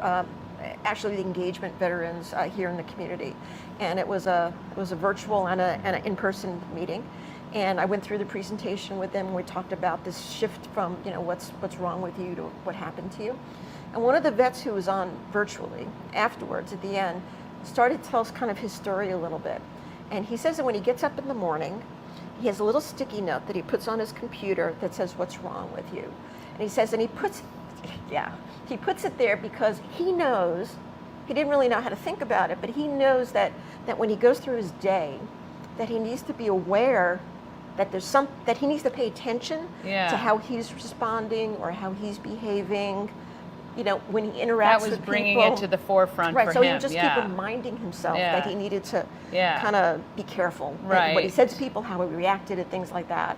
actually the engagement veterans here in the community, and it was a virtual and an in-person meeting. And I went through the presentation with them. We talked about this shift from what's wrong with you to what happened to you. And one of the vets who was on virtually afterwards at the end started to tell us kind of his story a little bit. And he says that when he gets up in the morning, he has a little sticky note that he puts on his computer that says what's wrong with you. And he says, and he puts it there because he knows, he didn't really know how to think about it, but he knows that when he goes through his day, that he needs to be aware that that he needs to pay attention to how he's responding or how he's behaving, when he interacts with people. That was bringing it to the forefront for him. Right, so he would just keep reminding himself that he needed to kind of be careful. Right. What he said to people, how he reacted, and things like that.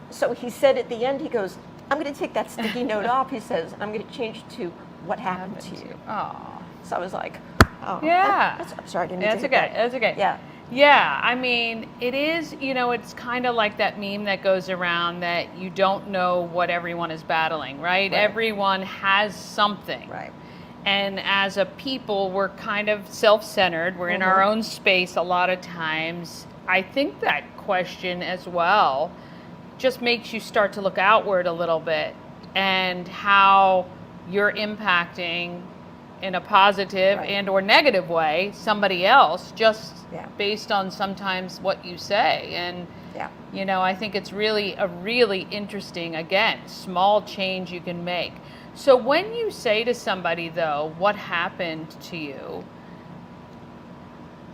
So he said at the end, he goes, I'm going to take that sticky note off, he says, and I'm going to change it to what happened to you. Oh. So I was like, oh. Yeah. I'm sorry, I didn't mean to That's hit okay. that. That's okay. Yeah. Yeah, I mean, it is, it's kind of like that meme that goes around that you don't know what everyone is battling, right? Everyone has something. Right. And as a people, we're kind of self-centered. We're in our own space a lot of times. I think that question as well just makes you start to look outward a little bit and how you're impacting in a positive and or negative way somebody else just based on sometimes what you say. And I think it's really a really interesting, again, small change you can make. So when you say to somebody though, what happened to you,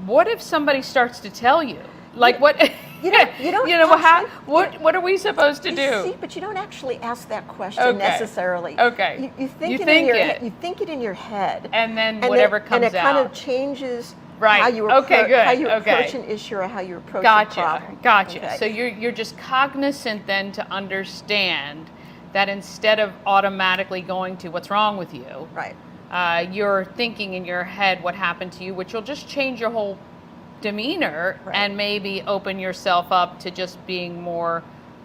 what if somebody starts to tell you? Like what You don't what are we supposed to do? See, but you don't actually ask that question necessarily. Okay. You think You it think in your it. head. You think it in your head. And then whatever comes out. And it kind of changes Right. how you how you approach an issue or how you approach a problem. Gotcha. Okay. So you're just cognizant then to understand that instead of automatically going to what's wrong with you, right. You're thinking in your head what happened to you, which will just change your whole demeanor and maybe open yourself up to just being more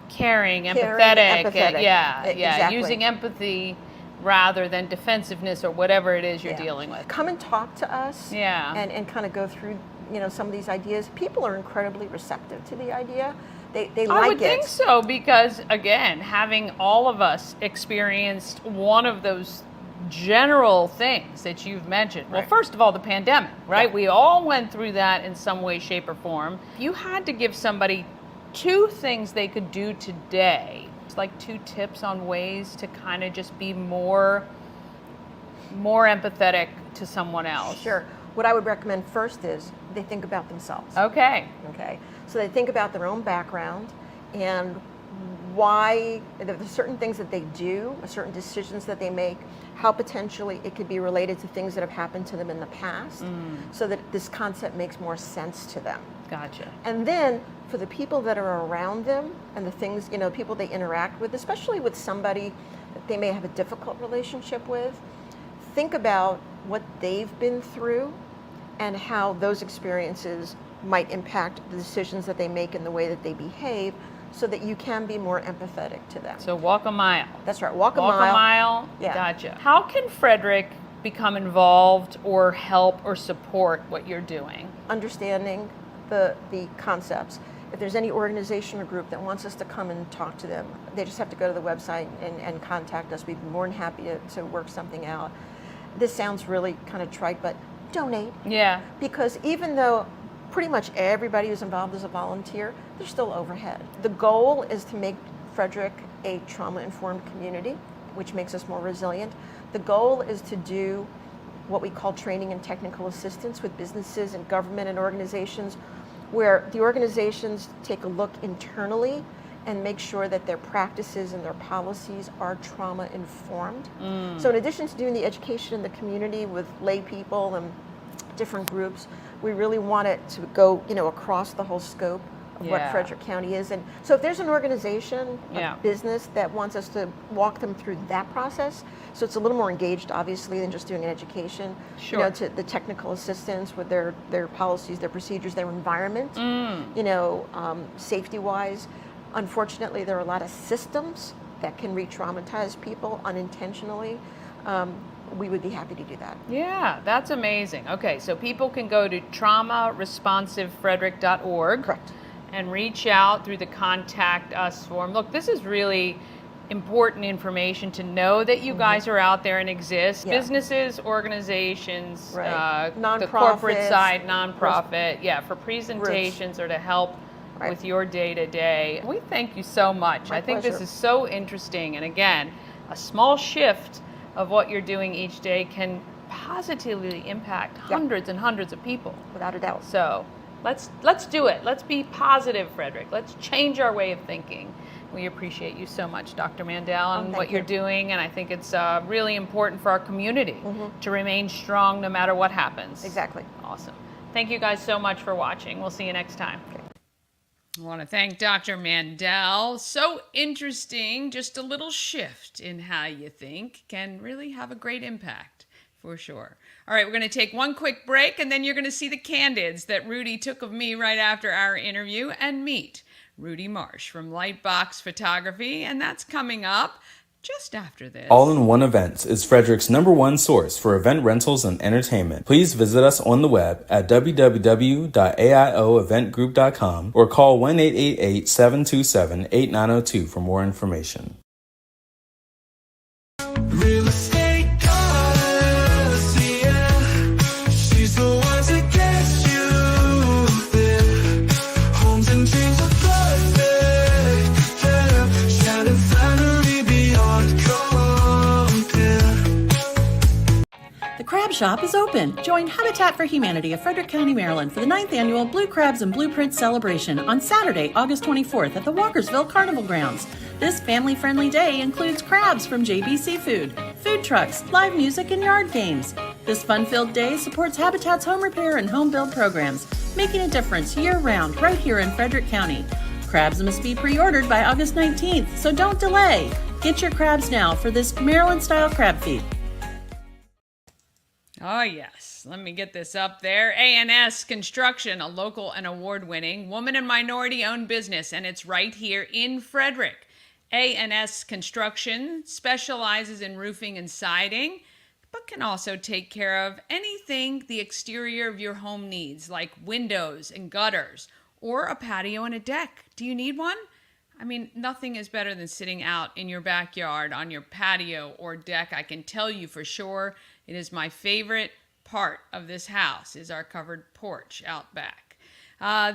caring, empathetic. Exactly. Using empathy rather than defensiveness or whatever it is you're dealing with. Come and talk to us and kind of go through some of these ideas. People are incredibly receptive to the idea. They like it. I would think so because, again, having all of us experienced one of those general things that you've mentioned. Well, first of all, the pandemic, right? We all went through that in some way, shape, or form. If you had to give somebody 2 things they could do today, it's like 2 tips on ways to kind of just be more empathetic to someone else. Sure. What I would recommend first is they think about themselves. Okay. So they think about their own background and why there's certain things that they do, certain decisions that they make, how potentially it could be related to things that have happened to them in the past, so that this concept makes more sense to them. Gotcha. And then for the people that are around them and the things, people they interact with, especially with somebody that they may have a difficult relationship with, think about what they've been through and how those experiences might impact the decisions that they make and the way that they behave, so that you can be more empathetic to them. So walk a mile. That's right, walk a mile. mile. Yeah. Gotcha. How can Frederick become involved or help or support what you're doing? Understanding the concepts. If there's any organization or group that wants us to come and talk to them, they just have to go to the website and contact us. We'd be more than happy to work something out. This sounds really kind of trite, but donate. Yeah. Because even though pretty much everybody who's involved as a volunteer, there's still overhead. The goal is to make Frederick a trauma-informed community, which makes us more resilient. The goal is to do what we call training and technical assistance with businesses and government and organizations, where the organizations take a look internally and make sure that their practices and their policies are trauma-informed. So in addition to doing the education in the community with lay people and different groups, we really want it to go, across the whole scope of what Yeah. Frederick County is. And so if there's an organization, Yeah. a business that wants us to walk them through that process, so it's a little more engaged, obviously, than just doing an education. Sure. You know, to the technical assistance with their policies, their procedures, their environment, you know, safety-wise. Unfortunately, there are a lot of systems that can re-traumatize people unintentionally. We would be happy to do that. Yeah, that's amazing. Okay, so people can go to traumaresponsivefrederick.org. Correct. And reach out through the contact us form. Look, this is really important information to know that you guys are out there and exist. Yeah. Businesses, organizations, Right. the corporate Nonprofits, side, nonprofit, for presentations or to help Right. with your day-to-day. We thank you so much. My I think this pleasure. is so interesting. And again, a small shift of what you're doing each day can positively impact hundreds and hundreds of people. Without a doubt. So let's do it. Let's be positive, Frederick. Let's change our way of thinking. We appreciate you so much, Dr. Mandel, and thank what you're you. doing. And I think it's really important for our community to remain strong no matter what happens. Exactly. Awesome. Thank you guys so much for watching. We'll see you next time. I want to thank Dr. Mandel. So interesting. Just a little shift in how you think can really have a great impact, for sure. All right, we're going to take one quick break, and then you're going to see the candids that Rudy took of me right after our interview and meet Rudy Marsh from Lytebox Photography, and that's coming up just after this. All-in-One Events is Frederick's #1 source for event rentals and entertainment. Please visit us on the web at www.aioeventgroup.com or call 1-888-727-8902 for more information. Real estate goddess, yeah. She's the one to get you there. Homes and dreams are perfect, yeah. Shining finally beyond compare. The Crab Shop is open. Join Habitat for Humanity of Frederick County, Maryland for the 9th annual Blue Crabs and Blueprints celebration on Saturday, August 24th at the Walkersville Carnival Grounds. This family-friendly day includes crabs from JB Seafood, food trucks, live music, and yard games. This fun-filled day supports Habitat's home repair and home build programs, making a difference year-round right here in Frederick County. Crabs must be pre-ordered by August 19th, so don't delay. Get your crabs now for this Maryland-style crab feed. Oh, yes. Let me get this up there. A&S Construction, a local and award-winning woman and minority-owned business, and it's right here in Frederick. A&S Construction specializes in roofing and siding, but can also take care of anything the exterior of your home needs, like windows and gutters, or a patio and a deck. Do you need one? I mean, nothing is better than sitting out in your backyard on your patio or deck. I can tell you for sure it is my favorite part of this house is our covered porch out back.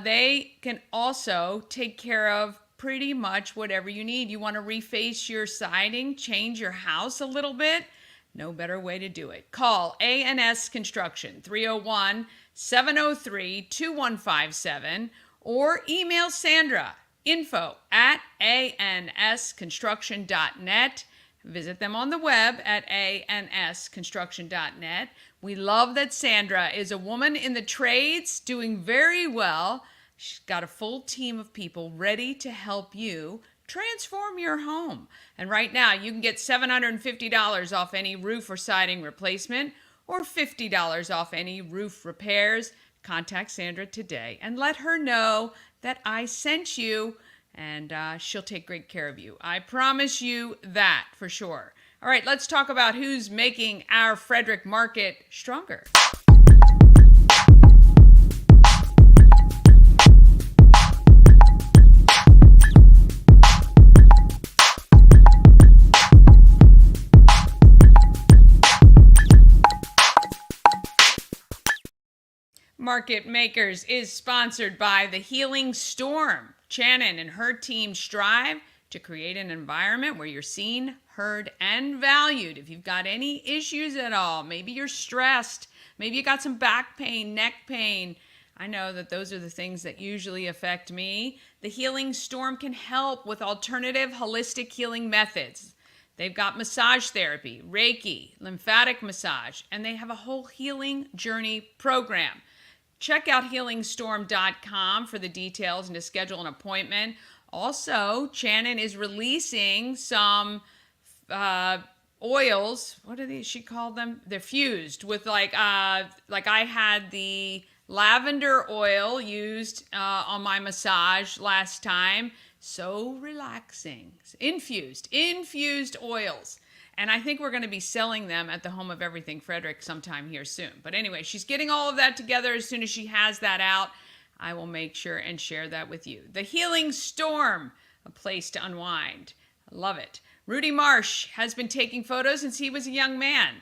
They can also take care of pretty much whatever you need. You want to reface your siding, change your house a little bit? No better way to do it. Call A&S Construction, 301-703-2157, or email Sandra, info@ansconstruction.net. Visit them on the web at ansconstruction.net. We love that Sandra is a woman in the trades doing very well. She's got a full team of people ready to help you transform your home. And right now, you can get $750 off any roof or siding replacement or $50 off any roof repairs. Contact Sandra today and let her know that I sent you, and she'll take great care of you. I promise you that for sure. All right, let's talk about who's making our Frederick market stronger. Market Makers is sponsored by The Healing Storm. Shannon and her team strive to create an environment where you're seen, heard, and valued. If you've got any issues at all, maybe you're stressed, maybe you got some back pain, neck pain. I know that those are the things that usually affect me. The Healing Storm can help with alternative holistic healing methods. They've got massage therapy, Reiki, lymphatic massage, and they have a whole healing journey program. check out healingstorm.com for the details and to schedule an appointment. Also, Shannon is releasing some oils. What are these? She called them? They're fused with like I had the lavender oil used on my massage last time. So relaxing. Infused oils. And I think we're going to be selling them at the Home of Everything Frederick sometime here soon. But anyway, she's getting all of that together. As soon as she has that out, I will make sure and share that with you. The Healing Storm, a place to unwind. I love it. Rudy Marsh has been taking photos since he was a young man.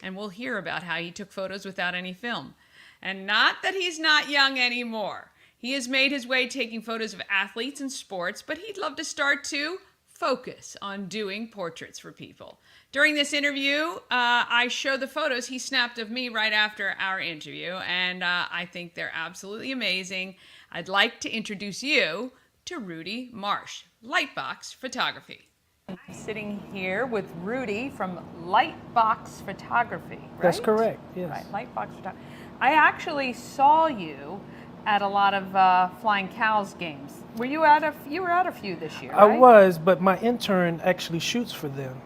And we'll hear about how he took photos without any film. And not that he's not young anymore. He has made his way taking photos of athletes and sports, but he'd love to start to focus on doing portraits for people. During this interview, I show the photos he snapped of me right after our interview, and I think they're absolutely amazing. I'd like to introduce you to Rudy Marsh, Lytebox Photography. I'm sitting here with Rudy from Lytebox Photography, right? That's correct, yes. Right, Lytebox Photography. I actually saw you at a lot of Flying Cows games. You were at a few this year, right? I was, but my intern actually shoots for them.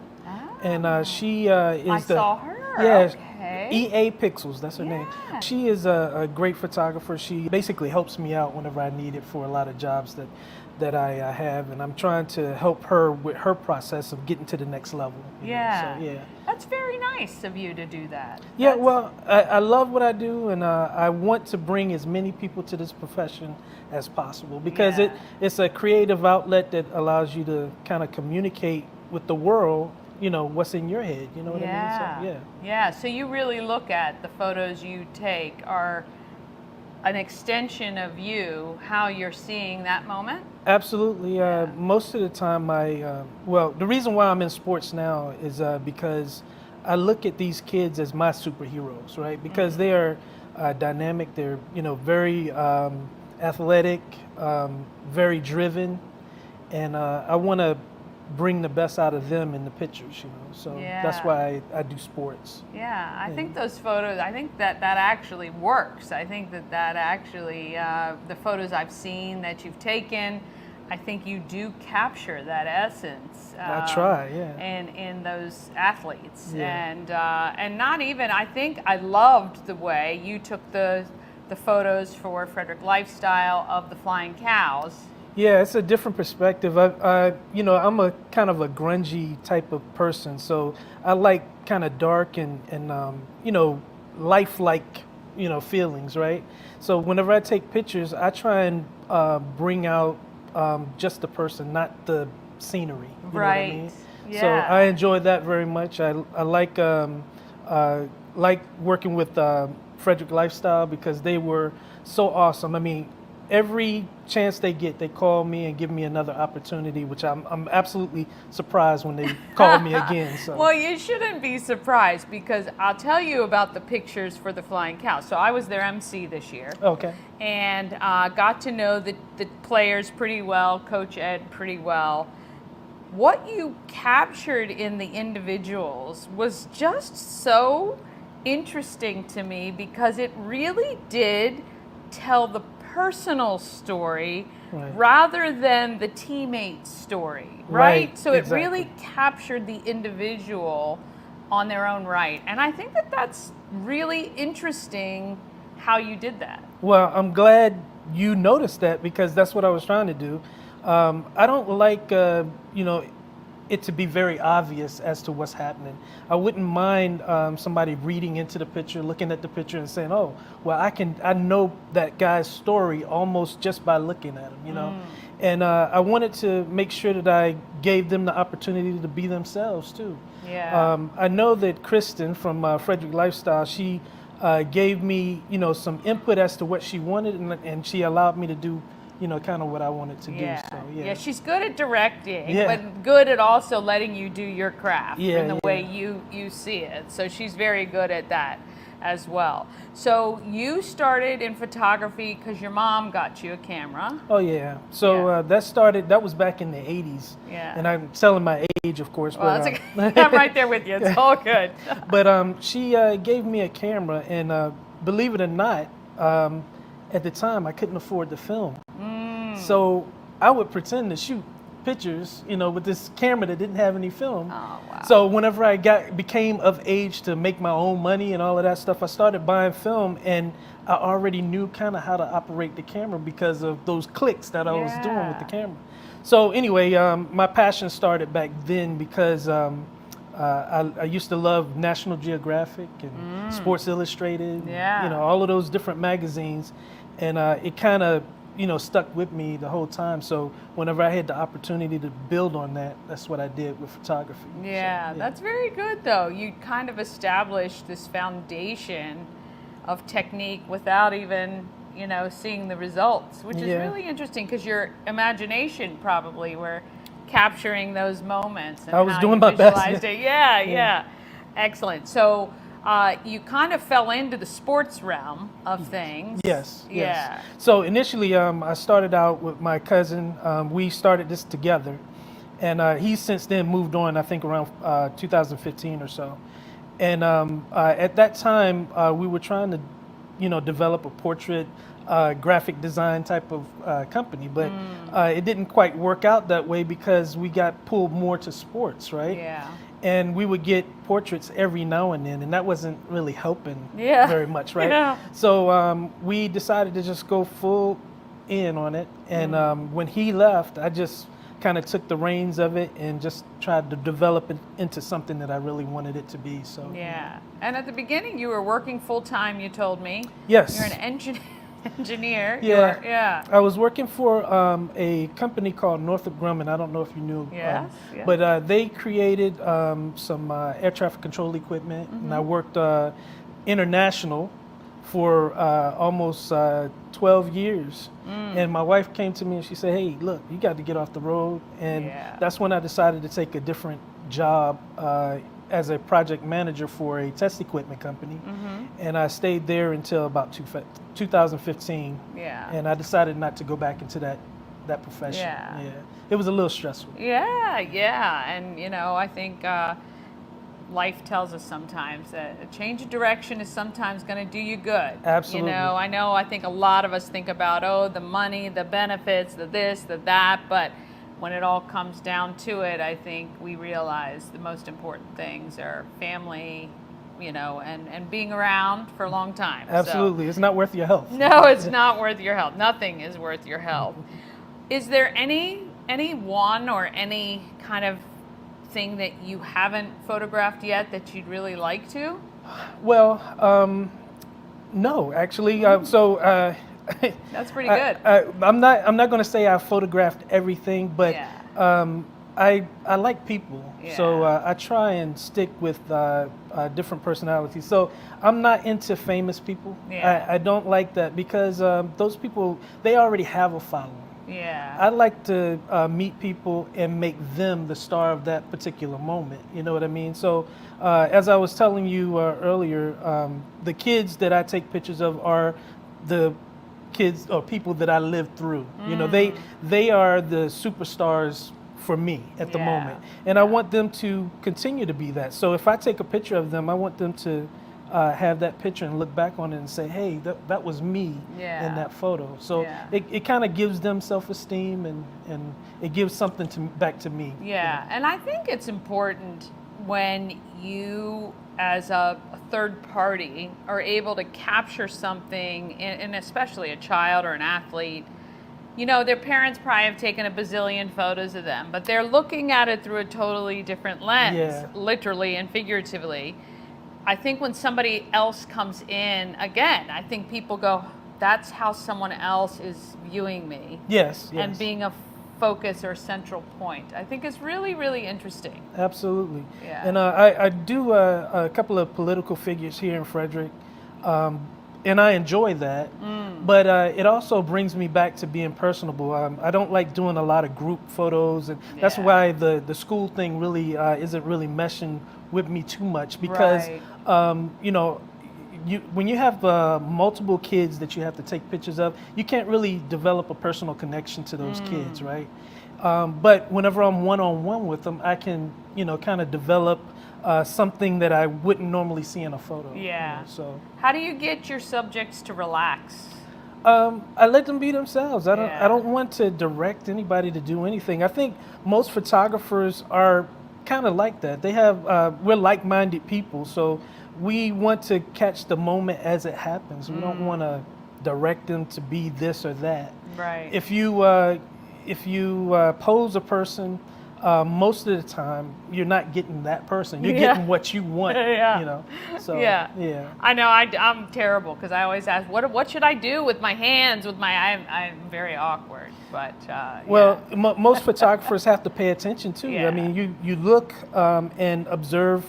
And she is I saw her. Yeah, Okay. EA Pixels, that's her name. She is a great photographer. She basically helps me out whenever I need it for a lot of jobs that I have, and I'm trying to help her with her process of getting to the next level. Yeah. So, yeah. That's very nice of you to do that. Yeah, well, I love what I do, and I want to bring as many people to this profession as possible because it's a creative outlet that allows you to kind of communicate with the world, what's in your head, you know what I mean? So, yeah, so you really look at the photos you take are an extension of you, how you're seeing that moment? Absolutely. Most of the time the reason why I'm in sports now is because I look at these kids as my superheroes, right? Because they are dynamic, they're, very athletic, very driven, and I want to bring the best out of them in the pictures, so that's why I do sports. I think those photos, I think that actually works. I think that actually, the photos I've seen that you've taken, I think you do capture that essence. I try, in those athletes. And not even, I think I loved the way you took the photos for Frederick Lifestyle of the Flying Cows. Yeah, it's a different perspective. I'm a kind of a grungy type of person, so I like kind of dark and lifelike, feelings, right? So whenever I take pictures, I try and bring out just the person, not the scenery. You know what I mean? Yeah. So I enjoy that very much. I like working with Frederick Lifestyle because they were so awesome. I mean, every chance they get, they call me and give me another opportunity, which I'm absolutely surprised when they call me again. So. Well, you shouldn't be surprised because I'll tell you about the pictures for the Flying Cows. So I was their MC this year. Okay. And got to know the players pretty well, Coach Ed pretty well. What you captured in the individuals was just so interesting to me because it really did tell the personal story rather than the teammate story, right? So it really captured the individual on their own right. And I think that's really interesting how you did that. Well, I'm glad you noticed that because that's what I was trying to do. I don't like, it to be very obvious as to what's happening. I wouldn't mind somebody reading into the picture, looking at the picture and saying, oh, well, I know that guy's story almost just by looking at him, And I wanted to make sure that I gave them the opportunity to be themselves too. Yeah. I know that Kristen from Frederick Lifestyle, she gave me, some input as to what she wanted and she allowed me to do kind of what I wanted to do. So, yeah, she's good at directing, but good at also letting you do your craft in the way you see it. So she's very good at that as well. So you started in photography because your mom got you a camera. Oh yeah. So that was back in the 80s. Yeah. And I'm telling my age, of course. Well, but, I'm right there with you. It's all good. But she gave me a camera, and believe it or not, at the time, I couldn't afford the film. So I would pretend to shoot pictures, with this camera that didn't have any film. Oh, wow. So whenever I became of age to make my own money and all of that stuff, I started buying film, and I already knew kind of how to operate the camera because of those clicks that I was doing with the camera. So anyway, my passion started back then because I used to love National Geographic and Sports Illustrated, all of those different magazines, and it kind of stuck with me the whole time. So whenever I had the opportunity to build on that, that's what I did with photography. Yeah, that's very good though. You kind of established this foundation of technique without even, seeing the results, which is really interesting because your imagination probably were capturing those moments. And I was how doing you my best. visualized it. Yeah. Excellent. So you kind of fell into the sports realm of things. Yes. Yeah. So initially, I started out with my cousin. We started this together, and he's since then moved on. I think around 2015 or so. And at that time, we were trying to, develop a portrait graphic design type of company, but it didn't quite work out that way because we got pulled more to sports, right? Yeah. And we would get portraits every now and then, and that wasn't really helping very much, right? Yeah. So we decided to just go full in on it. And when he left, I just kind of took the reins of it and just tried to develop it into something that I really wanted it to be. So Yeah. And at the beginning, you were working full time, you told me. Yes. You're an engineer. Yeah. I was working for a company called Northrop Grumman. I don't know if you knew. Yes. But they created some air traffic control equipment, and I worked international for almost 12 years. And my wife came to me and she said, "Hey, look, you got to get off the road." And that's when I decided to take a different job as a project manager for a test equipment company. And I stayed there until about 2015. Yeah. And I decided not to go back into that profession. Yeah. It was a little stressful. Yeah. And, I think life tells us sometimes that a change of direction is sometimes going to do you good. Absolutely. I think a lot of us think about, the money, the benefits, the this, the that, but when it all comes down to it, I think we realize the most important things are family, and being around for a long time. Absolutely. So, it's not worth your health. no, it's not worth your health. Nothing is worth your health. Is there any one or any kind of thing that you haven't photographed yet that you'd really like to? Well, no, actually. That's pretty good. I'm not going to say I photographed everything, but I like people, so I try and stick with different personalities. So I'm not into famous people. I don't like that because those people, they already have a following. I like to meet people and make them the star of that particular moment. You know what I mean? So as I was telling you earlier, the kids that I take pictures of are the kids or people that I lived through. They are the superstars for me at the moment, and I want them to continue to be that. So if I take a picture of them, I want them to have that picture and look back on it and say, "Hey, that was me in that photo." So it kind of gives them self-esteem and it gives something back to me. And I think it's important when you, as a third party, are able to capture something, and especially a child or an athlete. Their parents probably have taken a bazillion photos of them, but they're looking at it through a totally different lens, literally and figuratively. I think when somebody else comes in, again, I think people go, that's how someone else is viewing me. Yes. And being a focus or central point. I think it's really, really interesting. Absolutely. And I do a couple of political figures here in Frederick, and I enjoy that. But it also brings me back to being personable. I don't like doing a lot of group photos, and that's why the school thing really isn't really meshing with me too much because, when you have multiple kids that you have to take pictures of, you can't really develop a personal connection to those kids, right? But whenever I'm one-on-one with them, I can, kind of develop something that I wouldn't normally see in a photo. Yeah. So how do you get your subjects to relax? I let them be themselves. I Yeah. don't want to direct anybody to do anything. I think most photographers are kind of like that. They have we're like-minded people, so we want to catch the moment as it happens. We don't want to direct them to be this or that. Right. If you pose a person, most of the time you're not getting that person. You're Yeah. getting what you want. Yeah. You know. So Yeah. yeah. I know. I'm terrible because I always ask, what should I do with my hands? I'm very awkward. But Well, most photographers have to pay attention too. Yeah. I mean, you look and observe,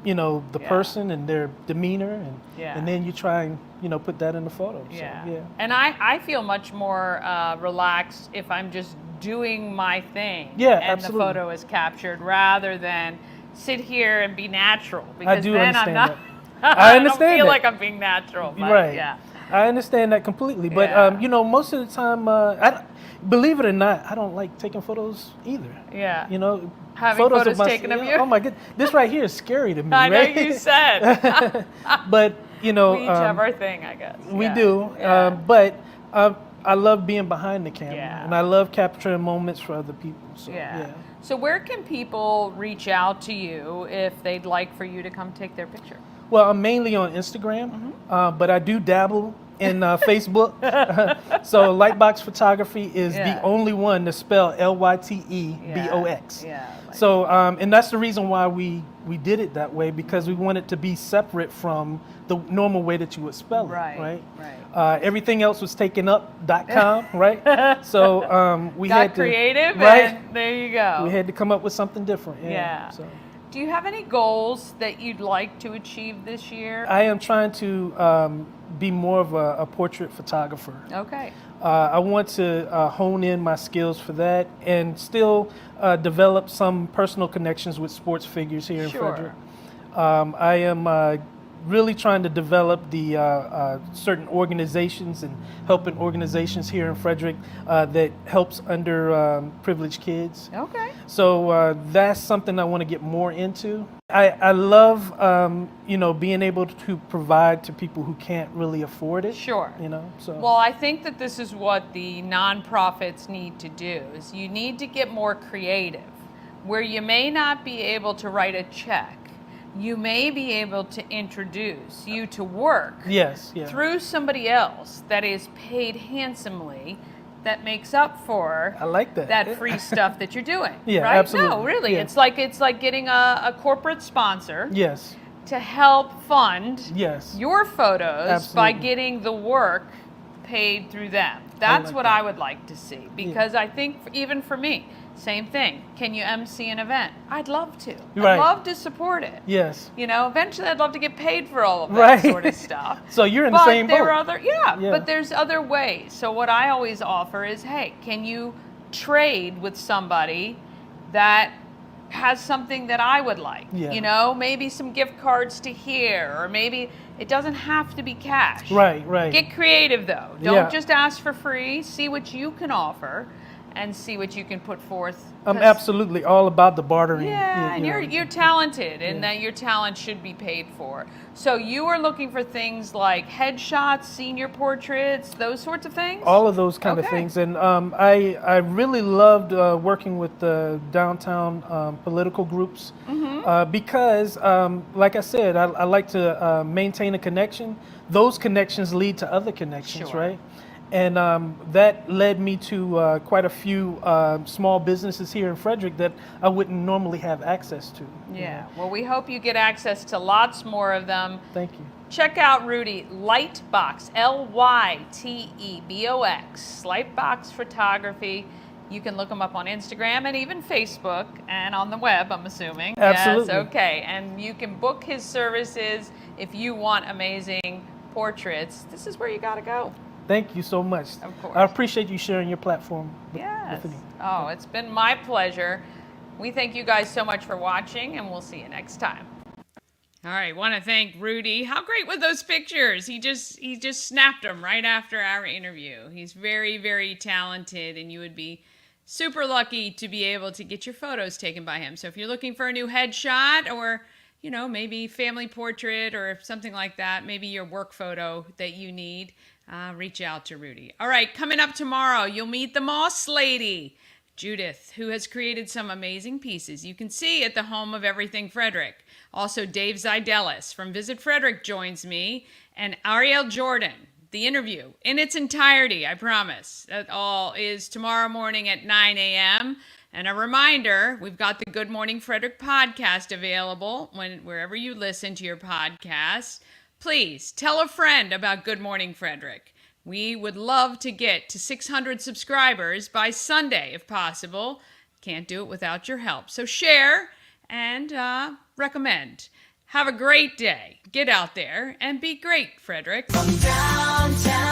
the Yeah. person and their demeanor, Yeah. and then you try and put that in the photo. Yeah. So, yeah. And I feel much more relaxed if I'm just doing my thing. Yeah, and absolutely. the photo is captured rather than sit here and be natural. Because do then understand I'm not. that. I don't understand feel that. like I'm being natural. But Right. Yeah. I understand that completely, but Yeah. most of the time, believe it or not, I don't like taking photos either. Yeah. Having Photos photos of taken of you? Oh my goodness, this right here is scary to me. I know right? you said. But We each have our thing, I guess. we Yeah. do, Yeah. but I love being behind the camera, Yeah. and I love capturing moments for other people. So, Yeah. So where can people reach out to you if they'd like for you to come take their picture? Well, I'm mainly on Instagram, but I do dabble in Facebook. So Lytebox Photography is Yeah. the only one to spell Lytebox. Yeah. So, and that's the reason why we did it that way, because we wanted to be separate from the normal way that you would spell it, Right. Everything else was taken up .com, right? So we Got had to, creative, right? and there you go. We had to come up with something different. Yeah. So Do you have any goals that you'd like to achieve this year? I am trying to be more of a portrait photographer. Okay. I want to hone in my skills for that, and still develop some personal connections with sports figures here in Sure. Frederick. I am really trying to develop the certain organizations and helping organizations here in Frederick that helps underprivileged kids. Okay. So that's something I want to get more into. I love, being able to provide to people who can't really afford it. Sure. So. Well, I think that this is what the nonprofits need to do, is you need to get more creative. Where you may not be able to write a check, you may be able to introduce you to work Yes. Yeah. through somebody else that is paid handsomely, that makes up for I like that. free stuff that you're doing. Yeah, right? absolutely. No, really. Yeah. It's like getting a corporate sponsor Yes. to help fund Yes. your photos by Absolutely. getting the work paid through them. That's like what that. I would like to see, because I think even for me, same thing. Can you MC an event? I'd love to. Right. I'd love to support it. Yes. Eventually I'd love to get paid for all of that Right. sort of stuff. So you're in the But same there boat. are other, yeah, Yeah. but there's other ways. So what I always offer is, hey, can you trade with somebody that has something that I would like? Yeah. Maybe some gift cards to here, or maybe it doesn't have to be cash. Right. Get creative though. Don't Yeah. just ask for free. See what you can offer, and see what you can put forth. I'm 'Cause- absolutely all about the bartering. Yeah, and you you're know. you're talented, and Yeah. that your talent should be paid for. So you are looking for things like headshots, senior portraits, those sorts of things. all of those kind of Okay. things, and I really loved working with the downtown political groups because, like I said, I like to maintain a connection. Those connections lead to other connections, Sure. right? And that led me to quite a few small businesses here in Frederick that I wouldn't normally have access to. Yeah. Well, we hope you get access to lots more of them. Thank you. Check out Rudy, Lytebox, Lytebox, Lytebox Photography. You can look them up on Instagram and even Facebook, and on the web, I'm assuming. Absolutely. Yes, okay. And you can book his services if you want amazing portraits. This is where you got to go. Thank you so much. Of course. I appreciate you sharing your platform Yes. with me. Oh, it's been my pleasure. We thank you guys so much for watching, and we'll see you next time. All right, want to thank Rudy. How great were those pictures? He just snapped them right after our interview. He's very, very talented, and you would be super lucky to be able to get your photos taken by him. So if you're looking for a new headshot, or maybe family portrait or something like that, maybe your work photo that you need, reach out to Rudy. All right, coming up tomorrow, you'll meet the Moss Lady, Judith, who has created some amazing pieces you can see at the home of Everything Frederick. Also, Dave Zidelis from Visit Frederick joins me, and Ariel Jordan. The interview in its entirety, I promise. That all is tomorrow morning at 9 a.m. And a reminder, we've got the Good Morning Frederick podcast available wherever you listen to your podcasts. Please tell a friend about Good Morning Frederick. We would love to get to 600 subscribers by Sunday, if possible. Can't do it without your help. So share and recommend. Have a great day. Get out there and be great, Frederick. From downtown